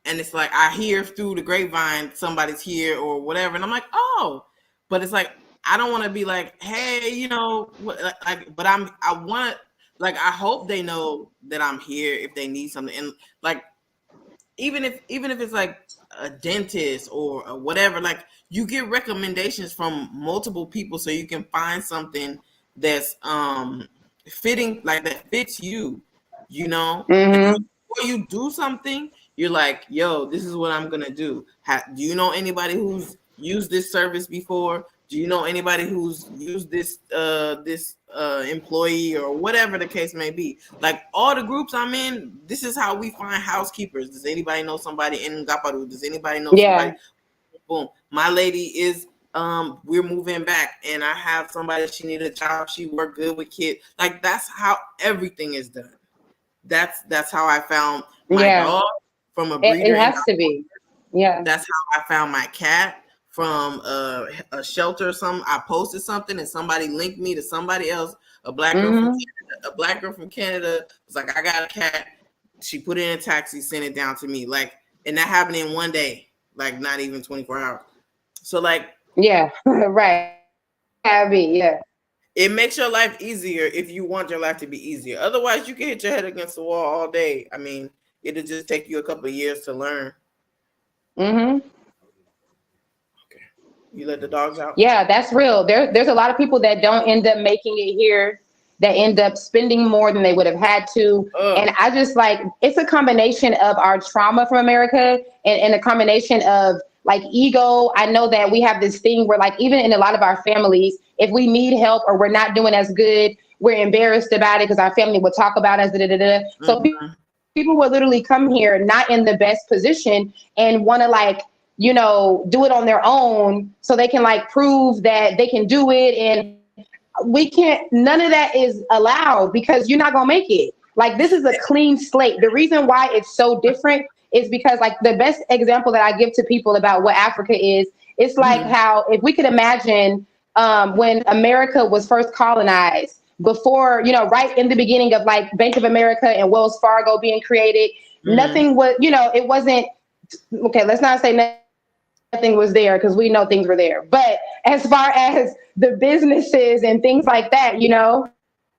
and it's like I hear through the grapevine somebody's here or whatever, and I'm like, oh, but it's like I don't want to be like, hey, but I want, like, I hope they know that I'm here if they need something, and like even if it's like a dentist or whatever, like you get recommendations from multiple people so you can find something that's fitting, like that fits you, before you do something, you're like, yo, this is what I'm gonna do. Do you know anybody who's used this service before? Do you know anybody who's used this employee or whatever the case may be? Like all the groups I'm in, this is how we find housekeepers. Does anybody know somebody in Gaparu? Does anybody know somebody? Boom. My lady is we're moving back, and I have somebody, she need a job, she work good with kids. Like that's how everything is done. That's how I found my dog from a breeder. It has to be. Yeah. That's how I found my cat from a shelter or something. I posted something and somebody linked me to somebody else, a black girl from Canada was like, I got a cat. She put it in a taxi, sent it down to me. Like, and that happened in one day, like not even 24 hours. So like, yeah, right. Yeah. It makes your life easier if you want your life to be easier. Otherwise, you can hit your head against the wall all day. I mean, it'll just take you a couple of years to learn. You let the dogs out? Yeah, that's real. There's a lot of people that don't end up making it here, that end up spending more than they would have had to. And I just like, it's a combination of our trauma from America and a combination of like ego. I know that we have this thing where like even in a lot of our families, if we need help or we're not doing as good, we're embarrassed about it because our family would talk about us. Da, da, da, da. So people would literally come here not in the best position and want to like, you know, do it on their own so they can like prove that they can do it. And we can't, none of that is allowed because you're not going to make it. Like this is a clean slate. The reason why it's so different is because like the best example that I give to people about what Africa is, it's like how if we could imagine when America was first colonized, before, you know, right in the beginning of like Bank of America and Wells Fargo being created, nothing was, you know, it wasn't, okay, let's not say nothing was there because we know things were there. But as far as the businesses and things like that, you know,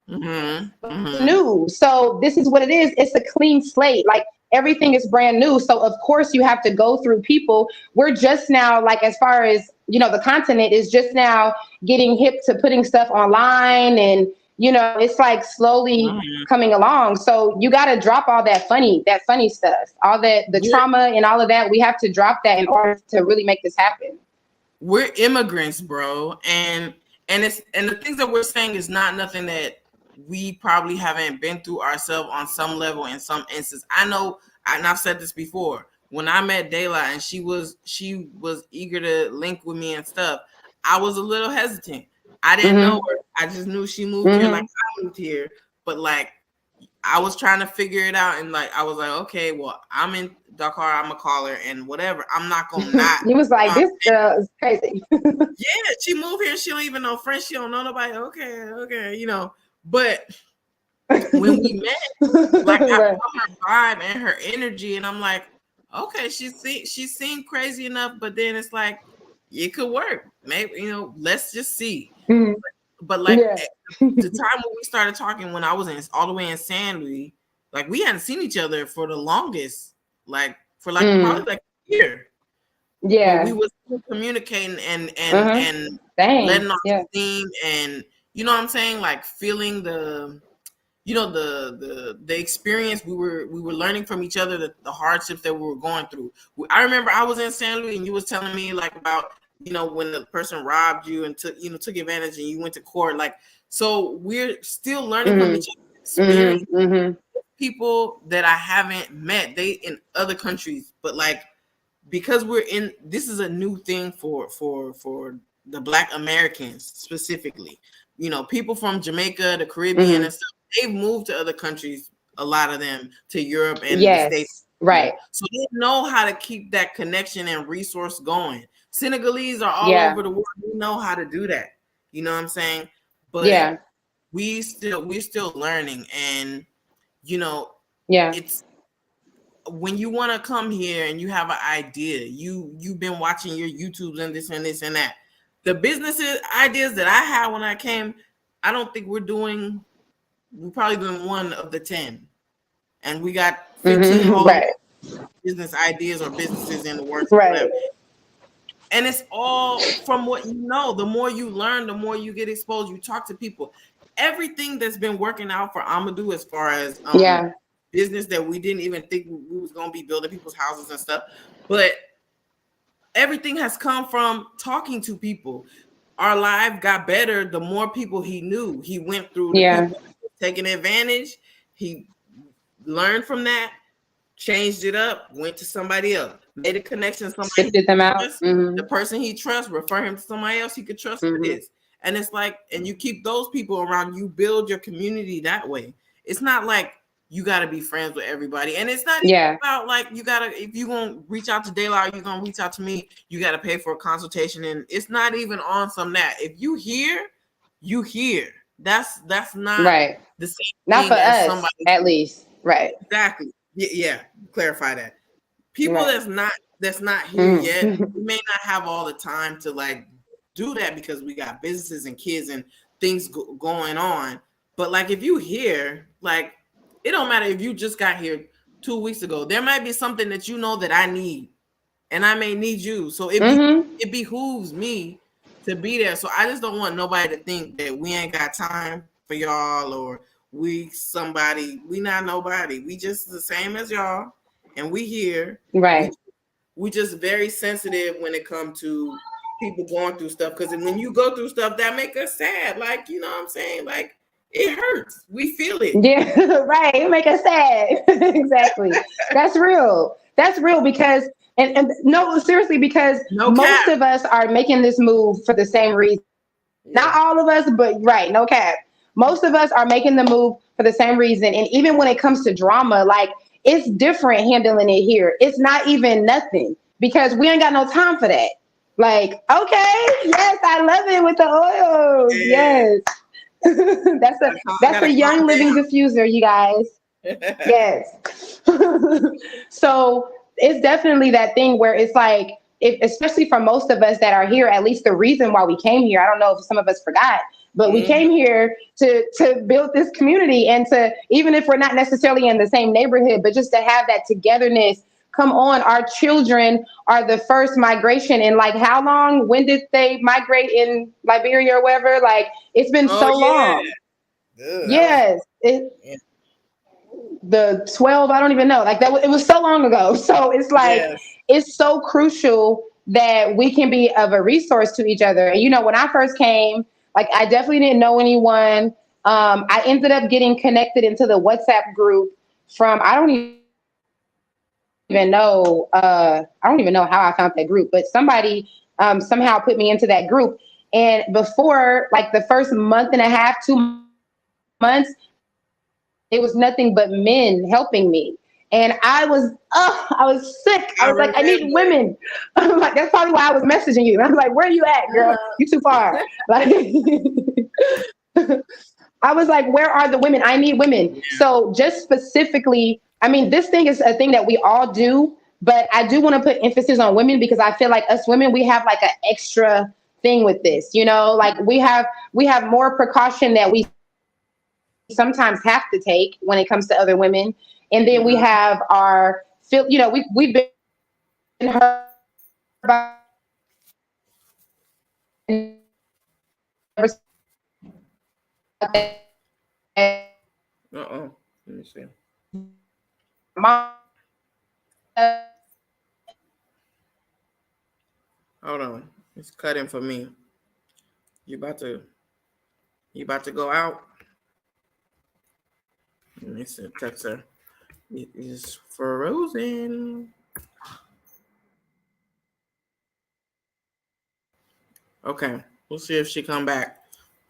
new. So this is what it is. It's a clean slate. Like everything is brand new. So of course you have to go through people. We're just now, like, as far as, you know, the continent is just now getting hip to putting stuff online, and you know, it's like slowly coming along. So you got to drop all that funny stuff, all that, the trauma and all of that. We have to drop that in order to really make this happen. We're immigrants, bro. And the things that we're saying is not nothing that we probably haven't been through ourselves on some level in some instance. I know, and I've said this before, when I met Doula and she was eager to link with me and stuff, I was a little hesitant. I didn't know her. I just knew she moved here like I moved here. But like I was trying to figure it out, and like I was like, okay, well, I'm in Dakar, I'm a caller and whatever. I'm not gonna not. He was like, this girl is crazy. Yeah, she moved here. She don't even know French. She don't know nobody. Okay, you know. But when we met, like I felt her vibe and her energy, and I'm like, okay, she seemed crazy enough, but then it's like it could work. Maybe, you know, let's just see. But like the time when we started talking, when I was all the way in San Luis, like we hadn't seen each other for the longest, like for like probably like a year. Yeah, but we were still communicating and letting off steam, and you know what I'm saying, like feeling the, you know, the experience. We were learning from each other the hardships that we were going through. I remember I was in San Luis and you was telling me like about, you know, when the person robbed you and took advantage and you went to court. Like, so we're still learning from each other, experience people that I haven't met, they in other countries, but like because this is a new thing for the Black Americans specifically. You know, people from Jamaica, the Caribbean and stuff, they've moved to other countries, a lot of them to Europe and the States. Right. So they know how to keep that connection and resource going. Senegalese are all over the world. We know how to do that. You know what I'm saying? But we're still learning, and you know, it's when you want to come here and you have an idea, you've been watching your YouTubes and this and this and that. The businesses ideas that I had when I came, I don't think we're probably doing one of the 10, and we got 15 whole business ideas or businesses in the works. Whatever. And it's all from what you know. The more you learn, the more you get exposed. You talk to people. Everything that's been working out for Amadou as far as business that we didn't even think we was going to be building people's houses and stuff, but everything has come from talking to people. Our life got better the more people he knew. He went through the people taking advantage. He learned from that, changed it up, went to somebody else, made a connection. Somebody them out. The person he trusts, refer him to somebody else he could trust for this. And it's like, and you keep those people around, you build your community that way. It's not like you got to be friends with everybody. And it's not even about like, you got to, if you're going to reach out to Doula or you're going to reach out to me, you got to pay for a consultation. And it's not even on some that. If you hear, you hear. That's not the same not thing for as us, somebody. at least. Right. Exactly. Yeah. Clarify that. People that's not here yet, we may not have all the time to like do that because we got businesses and kids and things going on. But like, if you hear, like, it don't matter if you just got here 2 weeks ago. There might be something that you know that I need, and I may need you. So it behooves me to be there. So I just don't want nobody to think that we ain't got time for y'all, or we not nobody. We just the same as y'all, and we here. Right. we just very sensitive when it comes to people going through stuff. Because when you go through stuff, that make us sad. Like, you know what I'm saying? Like, it hurts. We feel it. Yeah, right. It make us sad. Exactly. That's real. That's real because and no, seriously, because No most cap. of us are making this move for the same reason. Not Yeah. all of us, but right, no cap. Most of us are making the move for the same reason. And even when it comes to drama, like it's different handling it here. It's not even nothing because we ain't got no time for that. Like, okay, yes, I love it with the oils. Yeah. Yes. that's a I that's a gotta calm young living down. diffuser, you guys. Yes. So it's definitely that thing where it's like, if, especially for most of us that are here, at least the reason why we came here, I don't know if some of us forgot, but we Mhm. came here to build this community and to, even if we're not necessarily in the same neighborhood, but just to have that togetherness. Come on, our children are the first migration in like how long? When did they migrate in Liberia or wherever? Like it's been Oh so yeah. long. Ugh, that was Yes, yeah. the 12, I don't even know, like that it was so long ago. So it's like Yes. it's so crucial that we can be of a resource to each other. And when I first came, like I definitely didn't know anyone. I ended up getting connected into the WhatsApp group from, I don't even know how I found that group, but somebody somehow put me into that group. And before, like the first month and a half, 2 months, it was nothing but men helping me. And I was sick. I I was like, I need remember. women. I'm like, that's probably why I was messaging you. I was like, where are you at, girl? You too far. Like, I was like, where are the women? I need women. So just specifically, I mean, this thing is a thing that we all do, but I do want to put emphasis on women because I feel like us women, we have like an extra thing with this, like we have more precaution that we sometimes have to take when it comes to other women. And then we Mhm. have our feel, we've been hurt by Uh-oh. Let me see. Hold on. It's cutting for me. You about to you about to go out? Let me see. Text her. It is frozen. Okay. We'll see if she come back.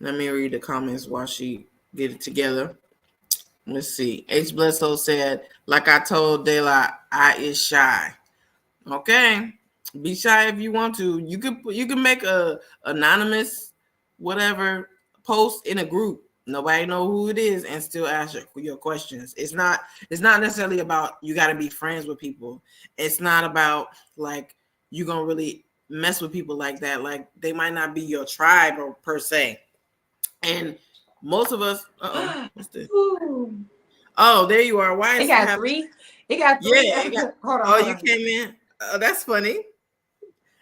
Let me read the comments while she get it together. Let's see. H. Bledsoe said, like I told Doula, I is shy. Okay. Be shy if you want to. You can make a anonymous whatever post in a group. Nobody know who it is and still ask your questions. It's not necessarily about you got to be friends with people. It's not about like you gonna really mess with people like that. Like they might not be your tribe or per se. And most of us, what's this? Oh, there you are. Why It is it got happening? three. It got Yeah, three. it got. Hold on, Oh, hold you on. came in. Oh, that's funny.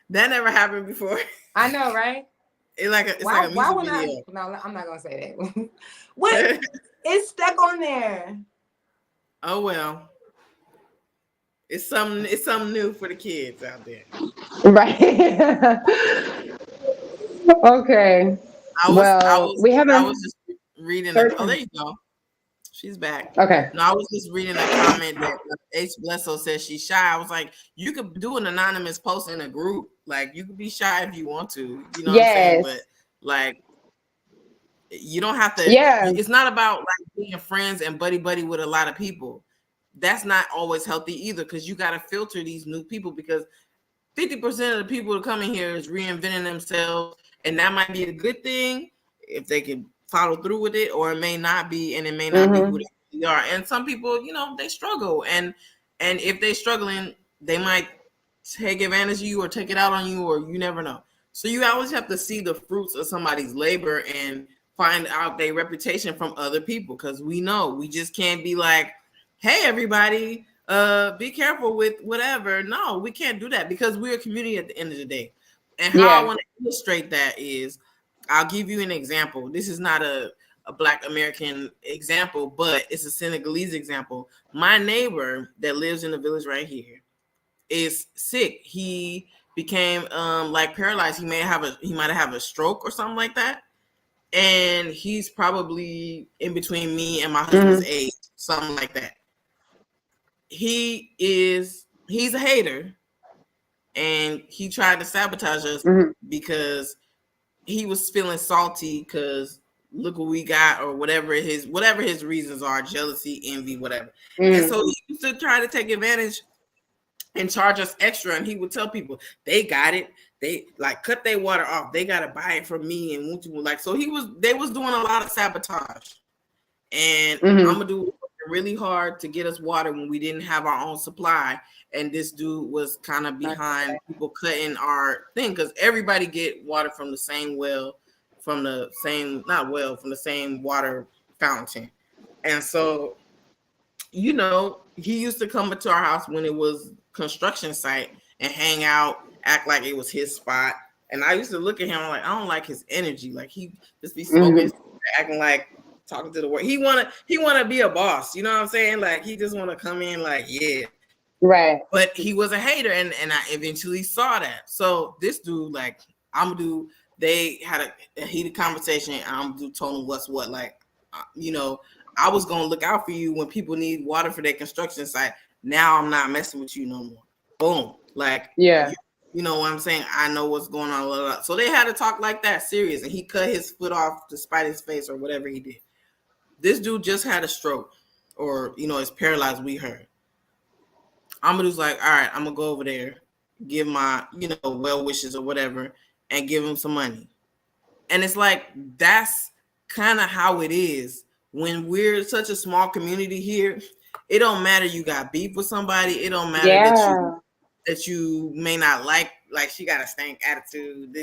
That never happened before. I know, right? It's like a Why music would I? video. No, I'm not gonna say that. What? It's stuck on there. Oh well, it's something new for the kids out there. Right. Okay. I Well, was we I haven't was just reading oh, there certain. you go. She's back. Okay. No, I was just reading a comment that H. Blesso says she's shy. I was like, you could do an anonymous post in a group. Like, you could be shy if you want to. You know what I'm saying? Yes. But like, you don't have to. Yeah. It's not about like being friends and buddy buddy with a lot of people. That's not always healthy either, because you got to filter these new people, because 50% of the people that come in here is reinventing themselves, and that might be a good thing if they can follow through with it, or it may not be, and it may not be who Mm-hmm. they really are. And some people, they struggle, and if they're struggling, they might take advantage of you or take it out on you, or you never know. So you always have to see the fruits of somebody's labor and find out their reputation from other people, because we just can't be like, hey everybody, be careful with whatever. No, we can't do that, because we're a community at the end of the day. And how I Yeah. want to illustrate that is, I'll give you an example. This is not a Black American example, but it's a Senegalese example. My neighbor that lives in the village right here, is sick. He became like paralyzed. He might have a stroke or something like that. And he's probably in between me and my husband's age, something like that. He's a hater, and he tried to sabotage us because he was feeling salty because look what we got, or whatever his reasons are, jealousy, envy, whatever. And so he used to try to take advantage and charge us extra, and he would tell people they got it, they like cut their water off, they gotta buy it from me, and like, so they was doing a lot of sabotage. And I'm gonna do really hard to get us water when we didn't have our own supply, and this dude was kind of behind people cutting our thing, because everybody get water from the same well, from the same water fountain. And so, you know, he used to come to our house when it was construction site and hang out, act like it was his spot. And I used to look at him like, I don't like his energy. Like, he just be smoking, acting like talking to the world. He wanna be a boss. You know what I'm saying? Like, he just want to come in like, yeah. Right. But he was a hater, and I eventually saw that. So this dude, like, they had a heated conversation, and told him what's what. Like, you know, I was gonna look out for you when people need water for their construction site. Now I'm not messing with you no more. Boom. Like, yeah. You know what I'm saying? I know what's going on. Blah, blah, blah. So they had to talk like that, serious. And he cut his foot off to spite his face or whatever he did. This dude just had a stroke, or, you know, is paralyzed, we heard. Amadu's like, all right, I'm going to go over there, give my, you know, well wishes or whatever, and give him some money. And it's like, that's kind of how it is. When we're such a small community here, it don't matter you got beef with somebody. It don't matter that you may not like she got a stank attitude.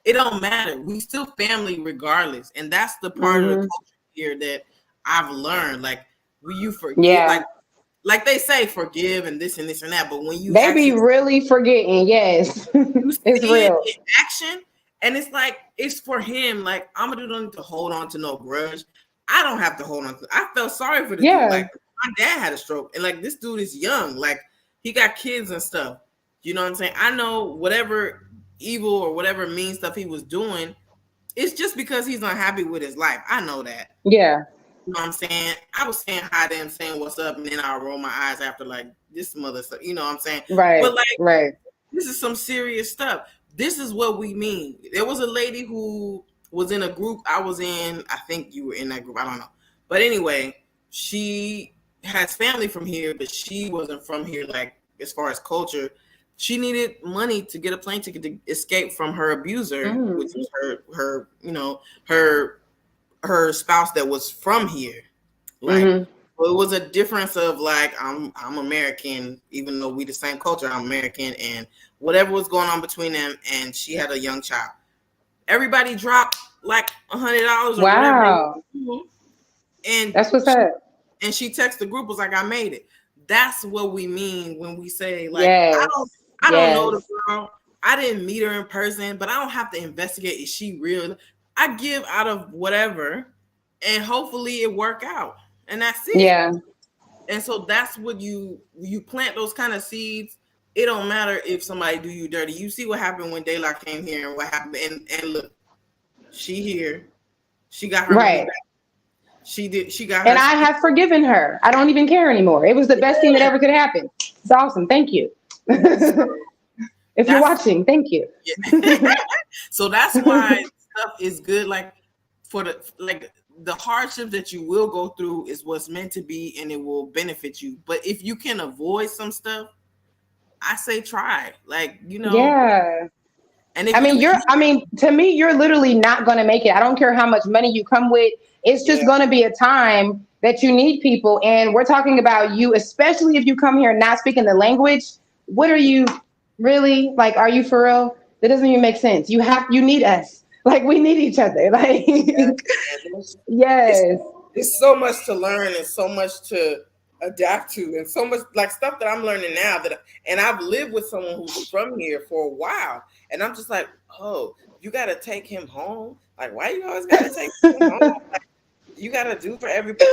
It don't matter. We still family regardless. And that's the part of the culture here that I've learned. Like, when you forgive, like they say, forgive and this and this and that. But when you be really forgetting, yes. It's real. In action, and it's like, it's for him. Like, Amadou don't need to hold on to no grudge. I don't have to hold on to. I felt sorry for this dude. Like, my dad had a stroke, and like, this dude is young. Like, he got kids and stuff. You know what I'm saying? I know whatever evil or whatever mean stuff he was doing, it's just because he's unhappy with his life. I know that. Yeah. You know what I'm saying? I was saying hi to him, saying what's up, and then I'll roll my eyes after, like, this mother stuff. You know what I'm saying? Right. But like, this is some serious stuff. This is what we mean. There was a lady who was in a group I was in. I think you were in that group. I don't know. But anyway, she has family from here, but she wasn't from here, like, as far as culture. She needed money to get a plane ticket to escape from her abuser, which was her, you know, her spouse that was from here. Like, well, it was a difference of like, I'm American, even though we the same culture, I'm American, and whatever was going on between them, and she had a young child. Everybody dropped like $100 or whatever. And that's what's up. And she texted the group, was like, I made it. That's what we mean when we say, like, I don't know the girl. I didn't meet her in person, but I don't have to investigate. Is she real? I give out of whatever, and hopefully it work out. And that's it. Yeah. And so that's what you plant those kind of seeds. It don't matter if somebody do you dirty. You see what happened when Doula came here and what happened. And look, she here. She got her money back. She got her. And I have forgiven her. I don't even care anymore. It was the best thing that ever could happen. It's awesome. Thank you. If you're watching, thank you. Yeah. So that's why stuff is good. Like, for the hardship that you will go through is what's meant to be, and it will benefit you. But if you can avoid some stuff, I say try. Like, you know. Yeah. And to me, you're literally not going to make it. I don't care how much money you come with. It's just going to be a time that you need people. And we're talking about you, especially if you come here not speaking the language. What are you really like? Are you for real? That doesn't even make sense. You need us. Like, we need each other. Like, yes. It's so much to learn and so much to adapt to, and so much like stuff that I'm learning now and I've lived with someone who's from here for a while, and I'm just like, oh, you got to take him home. Like, why you always got to take him home? Like, you got to do for everybody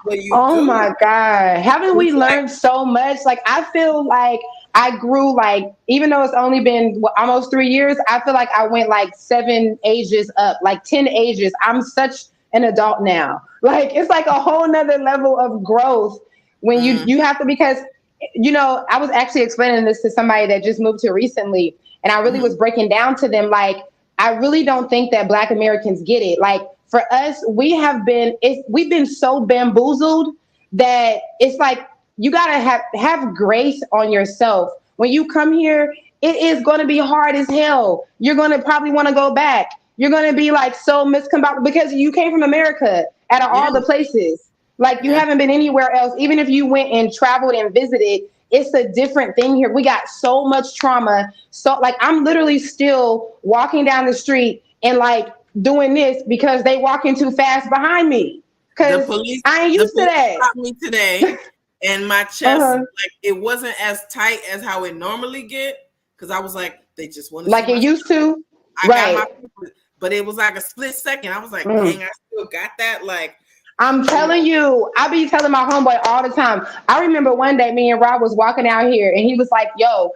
what you do. My God. Haven't we learned so much? Like, I feel like I grew like, even though it's only been almost 3 years, I feel like I went like 7 ages up, like 10 ages. I'm such an adult now. Like it's like a whole nother level of growth when you have to, because I was actually explaining this to somebody that just moved here recently, and I really was breaking down to them like, I really don't think that Black Americans get it. Like for us, we've been so bamboozled that it's like you gotta have grace on yourself. When you come here, it is gonna be hard as hell. You're gonna probably want to go back. You're gonna be like so miscombobulated because you came from America out of all the places. Like you haven't been anywhere else. Even if you went and traveled and visited, it's a different thing here. We got so much trauma. So like I'm literally still walking down the street and like doing this because they walking too fast behind me. Because I ain't used to that. Stopped me today, and my chest like it wasn't as tight as how it normally get. Because I was like, they just want to like it used to. I got my, but it was like a split second. I was like, dang, I still got that. Like I'm telling you, I be telling my homeboy all the time. I remember one day me and Rob was walking out here and he was like, yo,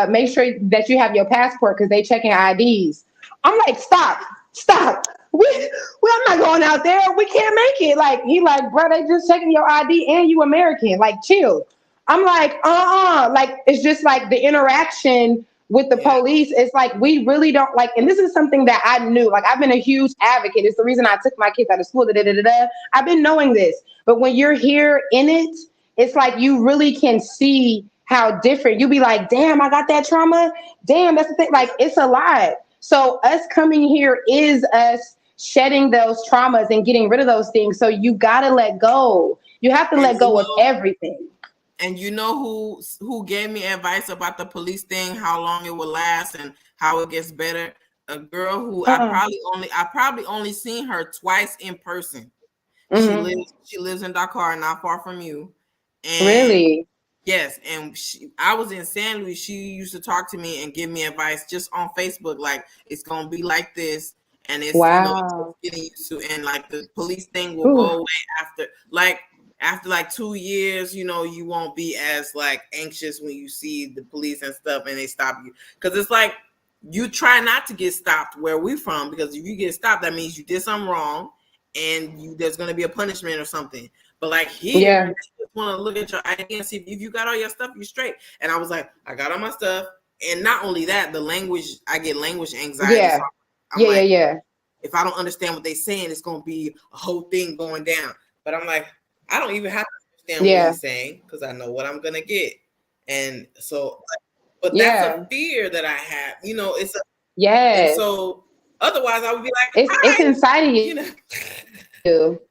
make sure that you have your passport because they checking IDs. I'm like, stop. I'm not going out there. We can't make it. Like, he like, bro, they just checking your ID and you American. Like, chill. I'm like, like, it's just like the interaction with the police. It's like, we really don't like, and this is something that I knew. Like, I've been a huge advocate. It's the reason I took my kids out of school. I've been knowing this. But when you're here in it, it's like you really can see how different. You be like, damn, I got that trauma. Damn, that's the thing. Like, it's a lot. So us coming here is us shedding those traumas and getting rid of those things. So you got to let go. You have to let go of everything. And you know who gave me advice about the police thing, how long it will last and how it gets better? A girl who I probably only seen her twice in person. She lives in Dakar, not far from you. And really? Yes, and I was in San Luis. She used to talk to me and give me advice just on Facebook, like it's gonna be like this, and it's it's getting used to, and like the police thing will go away after like 2 years. You won't be as like anxious when you see the police and stuff, and they stop you, because it's like you try not to get stopped where we from, because if you get stopped, that means you did something wrong, and there's gonna be a punishment or something. But like here, they just want to look at your ID and see if you got all your stuff, you straight. And I was like, I got all my stuff. And not only that, the language, I get language anxiety. Yeah. So if I don't understand what they're saying, it's going to be a whole thing going down. But I'm like, I don't even have to understand what he's saying, because I know what I'm going to get. And so, but that's a fear that I have. It's a, and so otherwise I would be like, it's inside of you.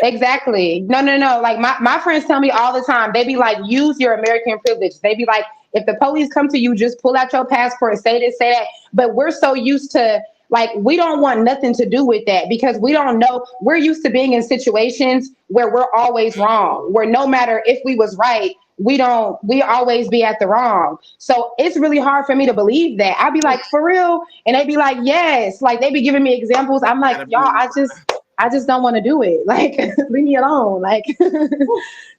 Exactly. No. Like my friends tell me all the time, they be like, use your American privilege. They be like, if the police come to you, just pull out your passport and say this, say that. But we're so used to, like, we don't want nothing to do with that, because we don't know. We're used to being in situations where we're always wrong, where no matter if we was right, we always be at the wrong. So it's really hard for me to believe that. I'd be like, for real? And they'd be like, yes. Like, they be giving me examples. I'm like, y'all, I just don't want to do it. Like, leave me alone. Like,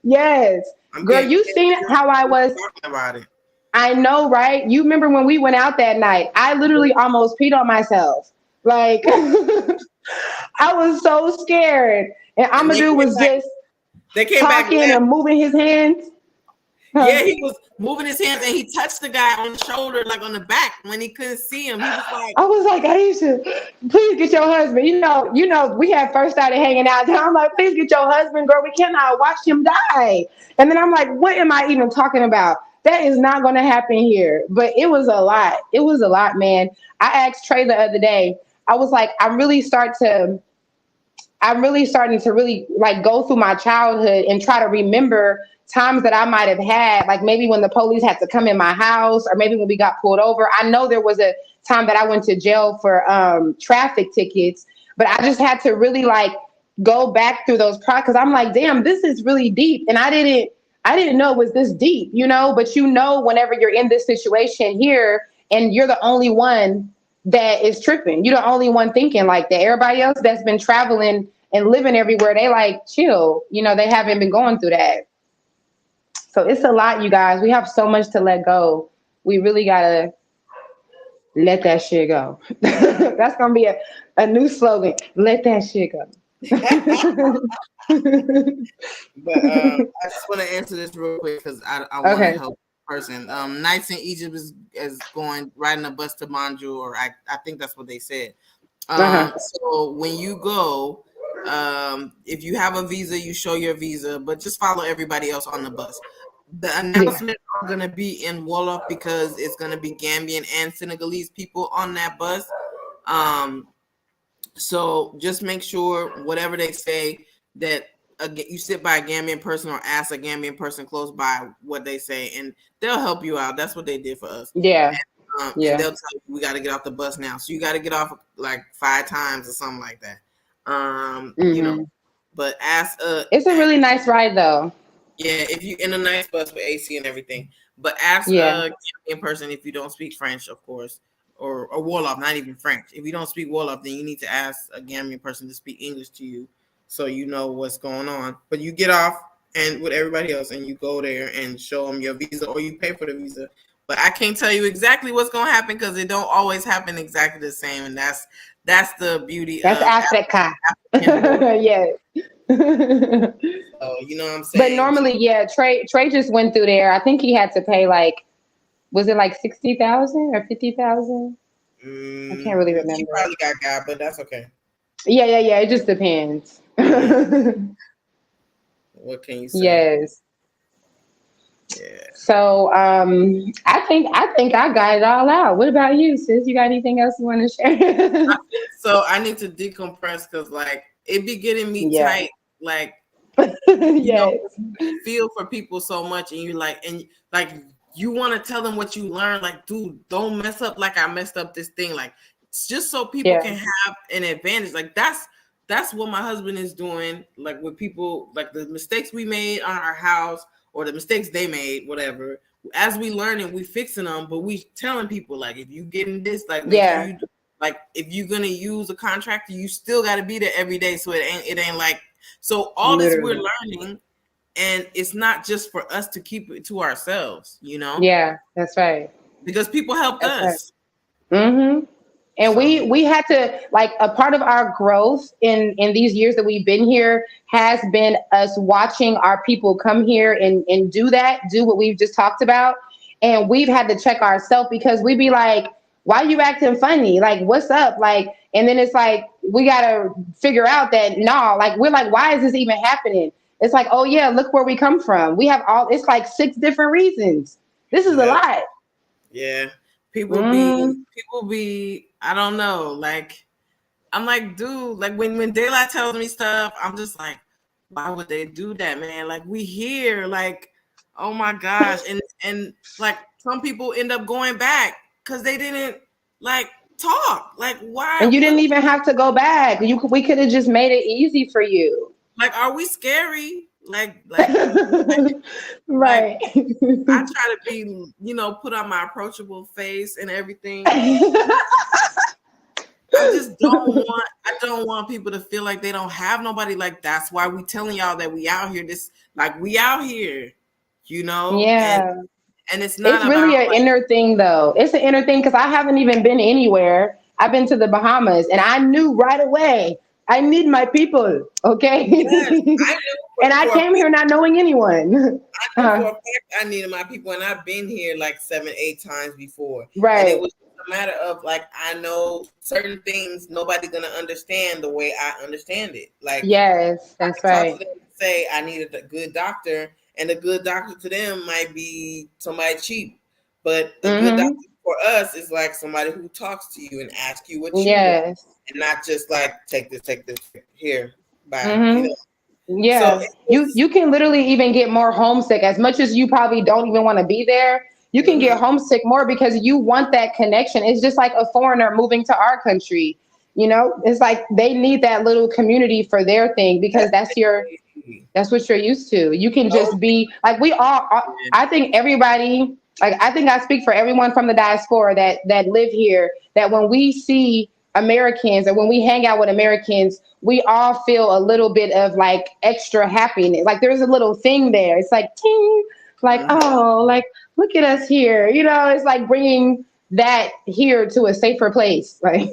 yes. Girl, you seen how I was talking about it. I know, right? You remember when we went out that night? I literally almost peed on myself. Like, I was so scared. And Amadou was just talking and moving his hands. Yeah, he was moving his hands, and he touched the guy on the shoulder, like on the back, when he couldn't see him. He was like, I was like, Aisha, please get your husband. You know, we had first started hanging out. I'm like, please get your husband, girl. We cannot watch him die. And then I'm like, what am I even talking about? That is not going to happen here. But it was a lot. It was a lot, man. I asked Trey the other day, I was like, I'm really starting to really like go through my childhood and try to remember times that I might have had, like maybe when the police had to come in my house, or maybe when we got pulled over. I know there was a time that I went to jail for traffic tickets, but I just had to really like go back through those because I'm like, damn, this is really deep. And I didn't know it was this deep, but whenever you're in this situation here and you're the only one that is tripping, you're the only one thinking like that. Everybody else that's been traveling and living everywhere, they like chill, they haven't been going through that. So it's a lot, you guys. We have so much to let go. We really gotta let that shit go. That's gonna be a new slogan. Let that shit go. But I just want to answer this real quick because I want to Okay. help the person. Nights in Egypt is going riding a bus to Banjul, or I think that's what they said. So when you go, if you have a visa, you show your visa, but just follow everybody else on the bus. The announcements are going to be in Wolof because it's going to be Gambian and Senegalese people on that bus. So just make sure whatever they say that you sit by a Gambian person or ask a Gambian person close by what they say, and they'll help you out. That's what they did for us. Yeah. And they'll tell you we got to get off the bus now. So you got to get off like 5 times or something like that. You know, but ask. It's a really nice ride though. Yeah, if you in a nice bus with AC and everything. But ask a Gambian person if you don't speak French, of course. Or Wolof, not even French. If you don't speak Wolof, then you need to ask a Gambian person to speak English to you so you know what's going on. But you get off and with everybody else and you go there and show them your visa or you pay for the visa. But I can't tell you exactly what's going to happen because it don't always happen exactly the same. And that's the beauty of Africa. Yes. So, you know what I'm saying? But normally, Trey just went through there. I think he had to pay like, was it like 60,000 or 50,000? I can't really remember. He probably got, but that's okay. Yeah. It just depends. What can you say? Yes. Yeah. So I think I got it all out. What about you, sis? You got anything else you want to share? So I need to decompress because like it be getting me tight. Like you know, feel for people so much, and you want to tell them what you learned. Like, dude, don't mess up like I messed up this thing. Like, it's just so people can have an advantage. Like that's what my husband is doing. Like with people, like the mistakes we made on our house or the mistakes they made, whatever. As we learn it, we fixing them. But we telling people like, if you getting this, like, make sure you do, like, if you're gonna use a contractor, you still got to be there every day. So it ain't like so all this we're learning. And it's not just for us to keep it to ourselves, you know? Yeah, that's right. Because people helped us. Right. Mm-hmm. And we had to, like, a part of our growth in these years that we've been here has been us watching our people come here and do what we've just talked about. And we've had to check ourselves because we'd be like, why are you acting funny? Like, what's up? Like, and then it's like, we got to figure out that, we're like, why is this even happening? It's like, oh yeah, look where we come from. We have it's like 6 different reasons. This is a lot. Yeah. People be, I don't know. Like, I'm like, dude, like when Daylight tells me stuff, I'm just like, why would they do that, man? Like we here, like, oh my gosh. And like some people end up going back because they didn't like talk. Like why? And you didn't even have to go back. We could have just made it easy for you. Like, are we scary? Like right. I try to be, put on my approachable face and everything. I don't want people to feel like they don't have nobody. Like, that's why we telling y'all that we out here. We out here, Yeah. And it's not. It's really an inner thing, though. It's an inner thing because I haven't even been anywhere. I've been to the Bahamas, and I knew right away. I need my people, okay? Yes, I knew and I came here not knowing anyone. I knew for a fact I needed my people, and I've been here like 7-8 times before. Right. And it was a matter of like, I know certain things nobody's gonna understand the way I understand it. Like, yes, that's right. Talk to them and say I needed a good doctor, and a good doctor to them might be somebody cheap, but a good doctor for us is like somebody who talks to you and asks you what you want. And not just like take this here. Bye. Yeah. So you can literally even get more homesick as much as you probably don't even want to be there. You can get homesick more because you want that connection. It's just like a foreigner moving to our country. It's like they need that little community for their thing because that's what you're used to. You can just be like I think everybody, like I think I speak for everyone from the diaspora that live here, that when we see Americans or when we hang out with Americans, we all feel a little bit of like extra happiness. Like there's a little thing there. It's like, ting, Like, oh, like look at us here. You know, it's like bringing that here to a safer place. Like,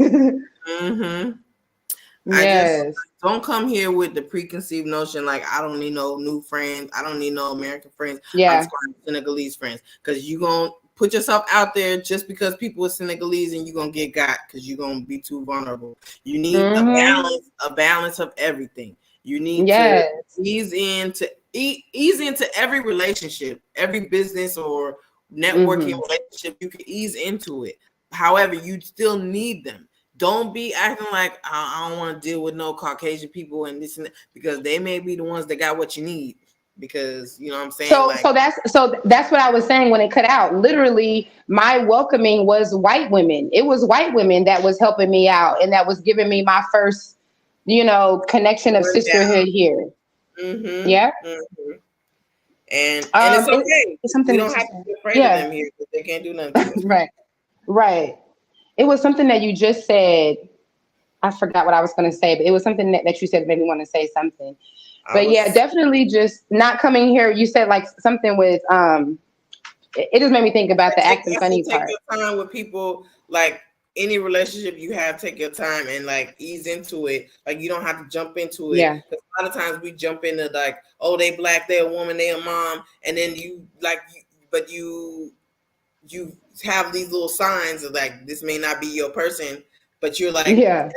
I just yes, don't come here with the preconceived notion like I don't need no new friends. I don't need no American friends. I'm yeah, just going to Senegalese friends because you going to put yourself out there just because people are Senegalese and you're going to get got because you're going to be too vulnerable. You need a balance of everything. You need to yes, ease into every relationship, every business or networking relationship. You can ease into it. However, you still need them. Don't be acting like I don't want to deal with no Caucasian people and this and that because they may be the ones that got what you need. Because you know what I'm saying. So that's what I was saying when it cut out. Literally, my welcoming was white women. It was white women that was helping me out and that was giving me my first, connection of sisterhood here. Yeah. And it's okay. It's something We that don't you have to said. be afraid of Yeah. them here because they can't do nothing to us. Right. Right. It was something that you just said. I forgot what I was going to say, but it was something that you said that made me want to say something. But yeah, definitely just not coming here. You said like something with it just made me think about the acting funny Take part. your time with people. Like any relationship you have, take your time and like ease into it. Like you don't have to jump into it. Yeah. Because a lot of times we jump into like, oh, they black, they a woman, they a mom, and then but you have these little signs of like this may not be your person, but you're like Yeah.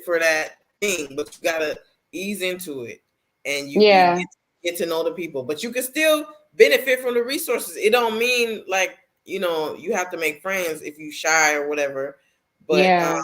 for that thing, but you gotta ease into it and you Yeah. get to know the people, but you can still benefit from the resources. It don't mean like you have to make friends if you shy or whatever, but Yeah.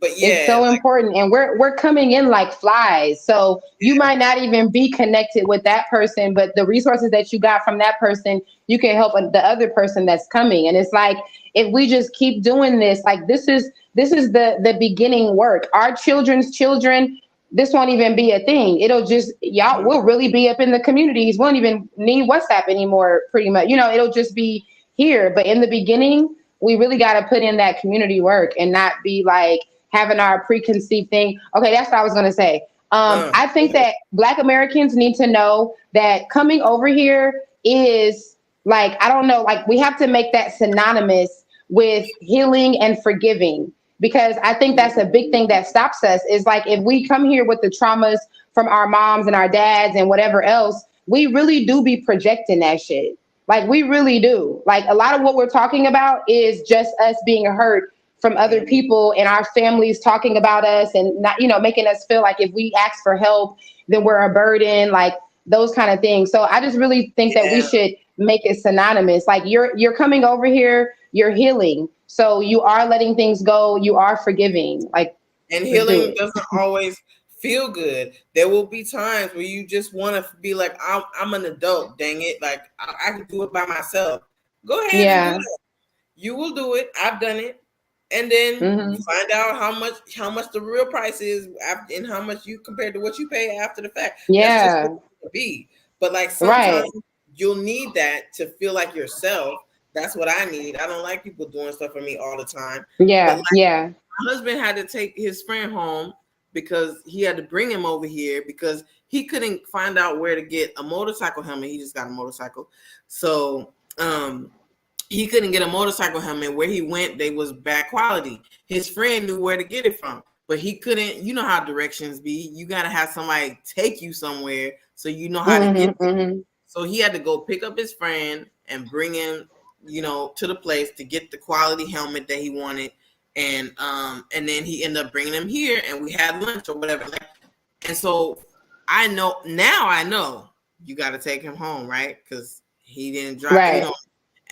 It's yeah, so like important, and we're coming in like flies. So you might not even be connected with that person, but the resources that you got from that person, you can help the other person that's coming. And it's like if we just keep doing this, like this is the beginning work. Our children's children, this won't even be a thing. It'll just y'all will really be up in the communities. We won't even need WhatsApp anymore. Pretty much, it'll just be here. But in the beginning, we really got to put in that community work and not be like having our preconceived thing. Okay, that's what I was going to say. I think that Black Americans need to know that coming over here is like, I don't know, like we have to make that synonymous with healing and forgiving, because I think that's a big thing that stops us is like if we come here with the traumas from our moms and our dads and whatever else, we really do be projecting that shit. Like we really do. Like a lot of what we're talking about is just us being hurt from other people and our families talking about us and not, making us feel like if we ask for help, then we're a burden, like those kind of things. So I just really think that we should make it synonymous. Like you're coming over here, you're healing. So you are letting things go, you are forgiving. Like, and let's do healing it. doesn't always feel good. There will be times where you just want to be like, I'm an adult, dang it. Like I can do it by myself. Go ahead and do Yeah. that. You will do it. I've done it. And then you find out how much the real price is and how much you compared to what you pay after the fact. That's just Yeah. what it be. But like Right. sometimes you'll need that to feel like yourself. That's what I need. I don't like people doing stuff for me all the time. But Yeah. like Yeah. my husband had to take his friend home because he had to bring him over here because he couldn't find out where to get a motorcycle helmet. He just got a motorcycle. So he couldn't get a motorcycle helmet. Where he went, they was bad quality. His friend knew where to get it from, but he couldn't. You know how directions be. You got to have somebody take you somewhere so you know how to get there. So he had to go pick up his friend and bring him, to the place to get the quality helmet that he wanted. And then he ended up bringing him here and we had lunch or whatever. And so I know you got to take him home, right? Because he didn't drive, Right.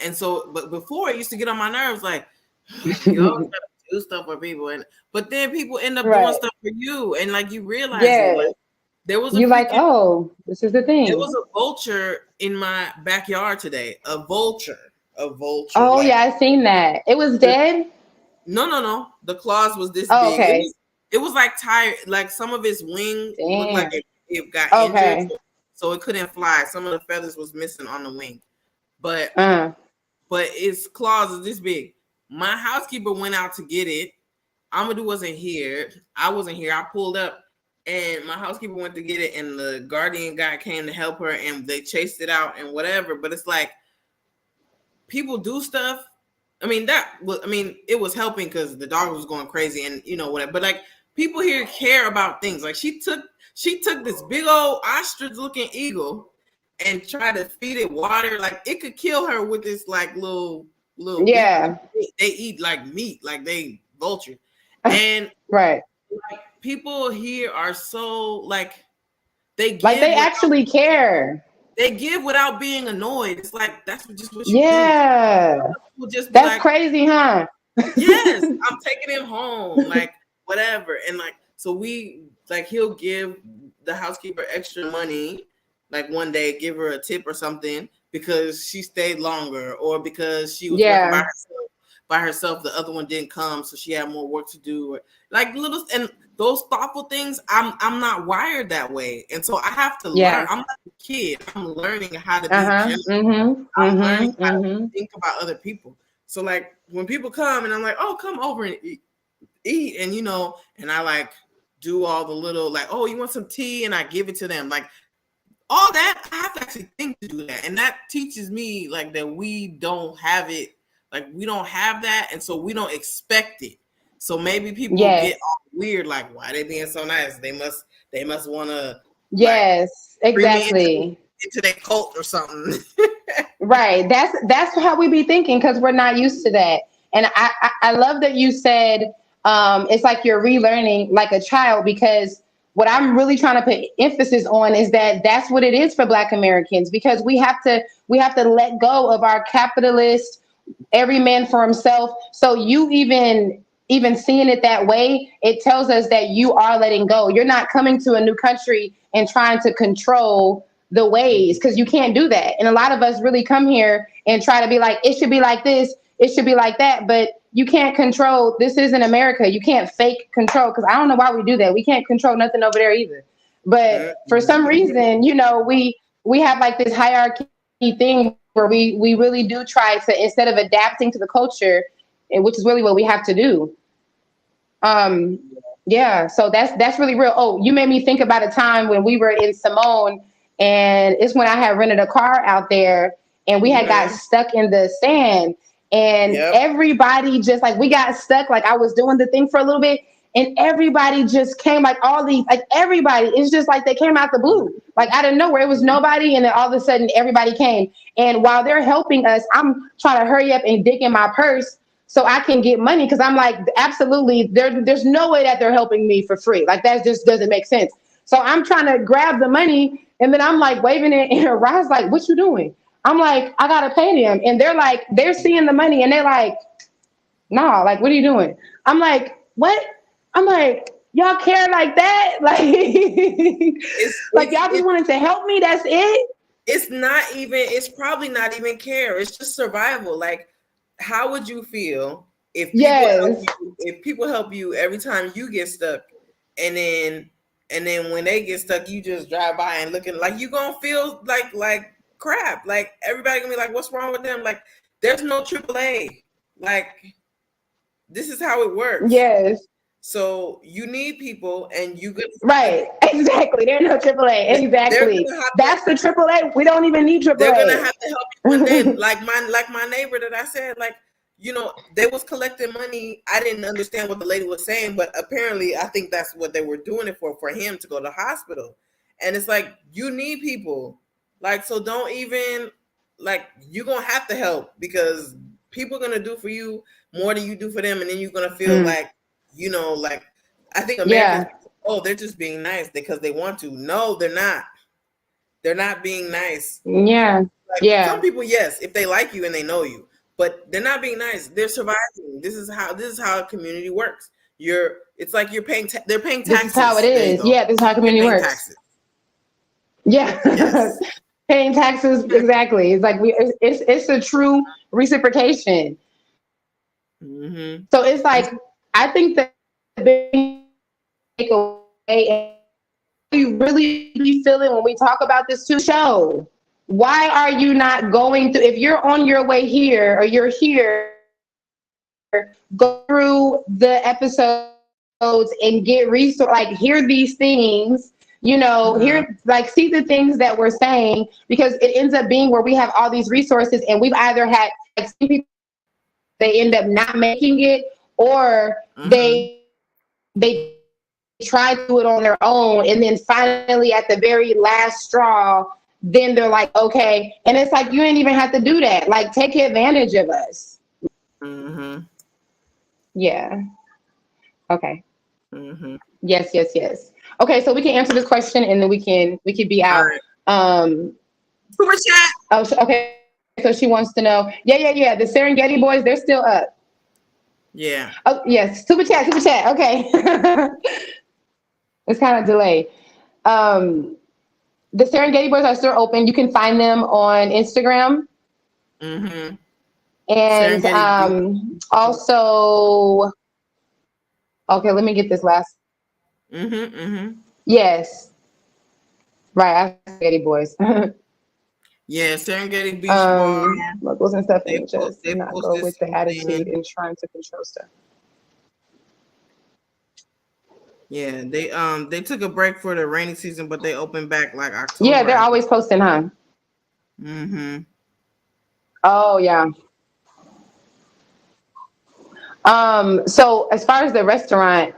And so, but before it used to get on my nerves, like, you always gotta do stuff for people, but then people end up doing stuff for you, and like you realize it. Like there was You're like, oh, this is the thing. There was a vulture in my backyard today. A vulture. Oh like, yeah, I seen that. It was dead. No. The claws was this Oh, big. okay. It was like tired. Like some of its wing looked like it got Okay. injured, so it couldn't fly. Some of the feathers was missing on the wing, but its claws is this big. My housekeeper went out to get it. Amadou wasn't here. I wasn't here. I pulled up. and my housekeeper went to get it, and the guardian guy came to help her, and they chased it out and whatever. But it's like people do stuff. I mean, it was helping because the dog was going crazy and whatever. But like people here care about things. Like she took this big old ostrich looking eagle and tried to feed it water. Like it could kill her with this like little yeah. They eat like meat, like they vulture. And right. Like, people here are so like they give like they actually care. They give without being annoyed. It's like that's just what you do. Just that's like, crazy, huh? Yes, I'm taking him home, like whatever. And like so he'll give the housekeeper extra money, like one day give her a tip or something because she stayed longer or because she was working by herself. The other one didn't come, so she had more work to do. Or like little and those thoughtful things. I'm not wired that way, and so I have to learn. I'm not a kid. I'm learning how to be generous. I'm learning how to think about other people. So like when people come and I'm like, oh, come over and eat, and and I like do all the little like, oh, you want some tea, and I give it to them. Like all that, I have to actually think to do that, and that teaches me like that we don't have it. Like we don't have that, and so we don't expect it. So maybe people get all weird, like why they being so nice? They must want to. Yes, exactly. Into their cult or something. Right. That's how we be thinking because we're not used to that. And I love that you said it's like you're relearning like a child, because what I'm really trying to put emphasis on is that that's what it is for Black Americans, because we have to let go of our capitalist every man for himself. So you even seeing it that way, it tells us that you are letting go. You're not coming to a new country and trying to control the ways, because you can't do that. And a lot of us really come here and try to be like, it should be like this, it should be like that, but you can't control. This isn't America. You can't fake control, because I don't know why we do that. We can't control nothing over there either. But for some reason, we have like this hierarchy thing where we really do try to, instead of adapting to the culture, which is really what we have to do. Yeah, so that's really real. Oh, you made me think about a time when we were in Simone, and it's when I had rented a car out there, and we had got stuck in the sand, and everybody just like, we got stuck. Like I was doing the thing for a little bit, and everybody just came, like all these, like everybody, it's just like they came out the blue, like out of nowhere. It was nobody, and then all of a sudden everybody came. And while they're helping us, I'm trying to hurry up and dig in my purse so I can get money, because I'm like, absolutely, there's no way that they're helping me for free. Like that just doesn't make sense. So I'm trying to grab the money, and then I'm like waving it, and Rod's like, what you doing? I'm like, I gotta pay them. And they're like, they're seeing the money, and they're like, nah, like, what are you doing? I'm like, what? I'm like, y'all care like that? Like, like y'all just wanted to help me, that's it? It's probably not even care. It's just survival. Like, how would you feel if people help you every time you get stuck, and then when they get stuck, you just drive by and looking like you gonna feel like crap. Like everybody gonna be like, what's wrong with them? Like there's no AAA. Like this is how it works. Yes. So you need people, and you could right. Exactly. There's no AAA. Exactly. That's the AAA. We don't even need AAA. They're gonna have to help you one day. like my neighbor that I said, like, they was collecting money. I didn't understand what the lady was saying, but apparently I think that's what they were doing it for him to go to the hospital. And it's like, you need people. Like, so don't even, like, you're gonna have to help, because people are gonna do for you more than you do for them, and then you're gonna feel like, like, I think Americans, they're just being nice because they want to. No, they're not. They're not being nice. Yeah. Like, some people, yes, if they like you and they know you, but they're not being nice. They're surviving. This is how a community works. It's like you're paying. They're paying taxes. This is how it is. Yeah, this is how community works. Taxes. Yeah, yes. Paying taxes. Exactly. It's like it's a true reciprocation. Mm-hmm. So it's like, I think that the big takeaway, and you really be feeling when we talk about this too, show. Why are you not going through, if you're on your way here or you're here, go through the episode and get resource, like hear these things, hear, like, see the things that we're saying, because it ends up being where we have all these resources and we've either had, like, some people, they end up not making it, or they try to do it on their own, and then finally at the very last straw, then they're like, okay. And it's like, you didn't even have to do that. Like, take advantage of us. Yeah. Okay. Yes. Okay, so we can answer this question and then we can be out. Super chat. Oh, okay. So she wants to know. Yeah. The Serengeti boys, they're still up. Yeah. Oh, yes. Super chat. Okay. It's kind of delayed. The Serengeti boys are still open. You can find them on Instagram. And also, okay, let me get this last. Yes. Right, Serengeti boys. Yeah, Serengeti Beach Bar. Locals and stuff, and just not go with the attitude and trying to control stuff. Yeah, they took a break for the rainy season, but they opened back like October. Yeah, they're always posting, huh? Oh yeah. So as far as the restaurant,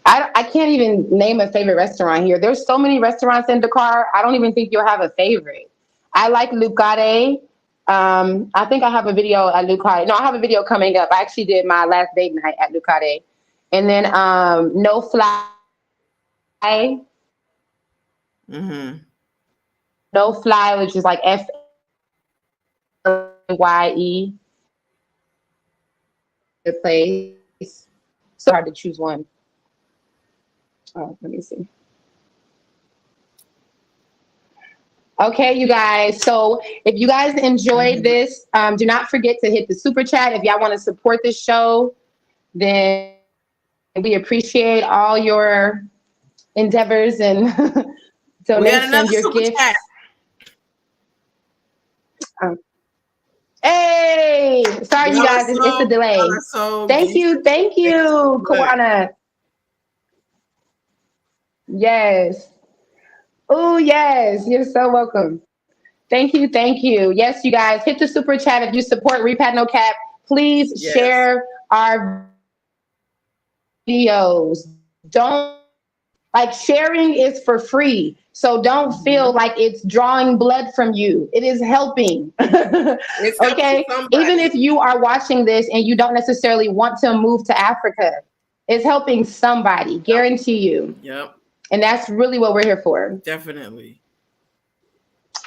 I can't even name a favorite restaurant here. There's so many restaurants in Dakar. I don't even think you'll have a favorite. I like Lucade. I think I have a video at Lucade. No, I have a video coming up. I actually did my last date night at Lucade. And then No Fly. No Fly, which is like FYE. The place. So hard to choose one. Oh, let me see. Okay, you guys. So if you guys enjoyed this, do not forget to hit the super chat. If y'all want to support this show, then we appreciate all your endeavors and donations, your gifts. Hey, sorry, you guys. It's a delay. Thank you, Kawana. Yes. Oh, yes. You're so welcome. Thank you. Yes, you guys, hit the super chat if you support Repat No Cap. Please share our videos. Sharing is for free. So don't feel like it's drawing blood from you. It is helping. Okay? Even if you are watching this and you don't necessarily want to move to Africa, it's helping somebody. Guarantee you. Yep. And that's really what we're here for. Definitely.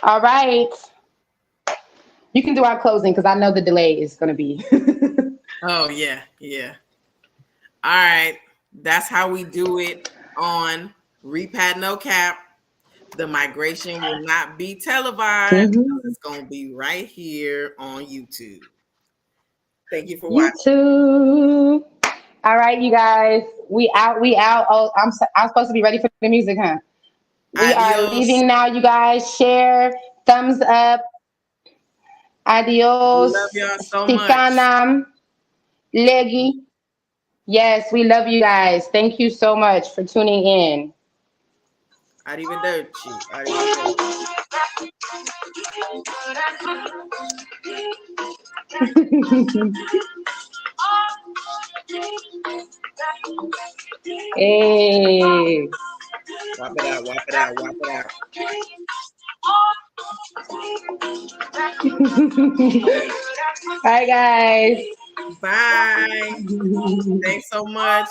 All right. You can do our closing because I know the delay is going to be. Oh, yeah. All right. That's how we do it on Repat No Cap. The migration will not be televised. It's going to be right here on YouTube. Thank you for watching. All right, you guys. We out. Oh, I'm supposed to be ready for the music, huh? We are leaving now, you guys. Share, thumbs up. Adios. We love y'all so much. Legi. Yes, we love you guys. Thank you so much for tuning in. Arrivederci. Hey. Whop it out. Bye, guys. Bye. Thanks so much.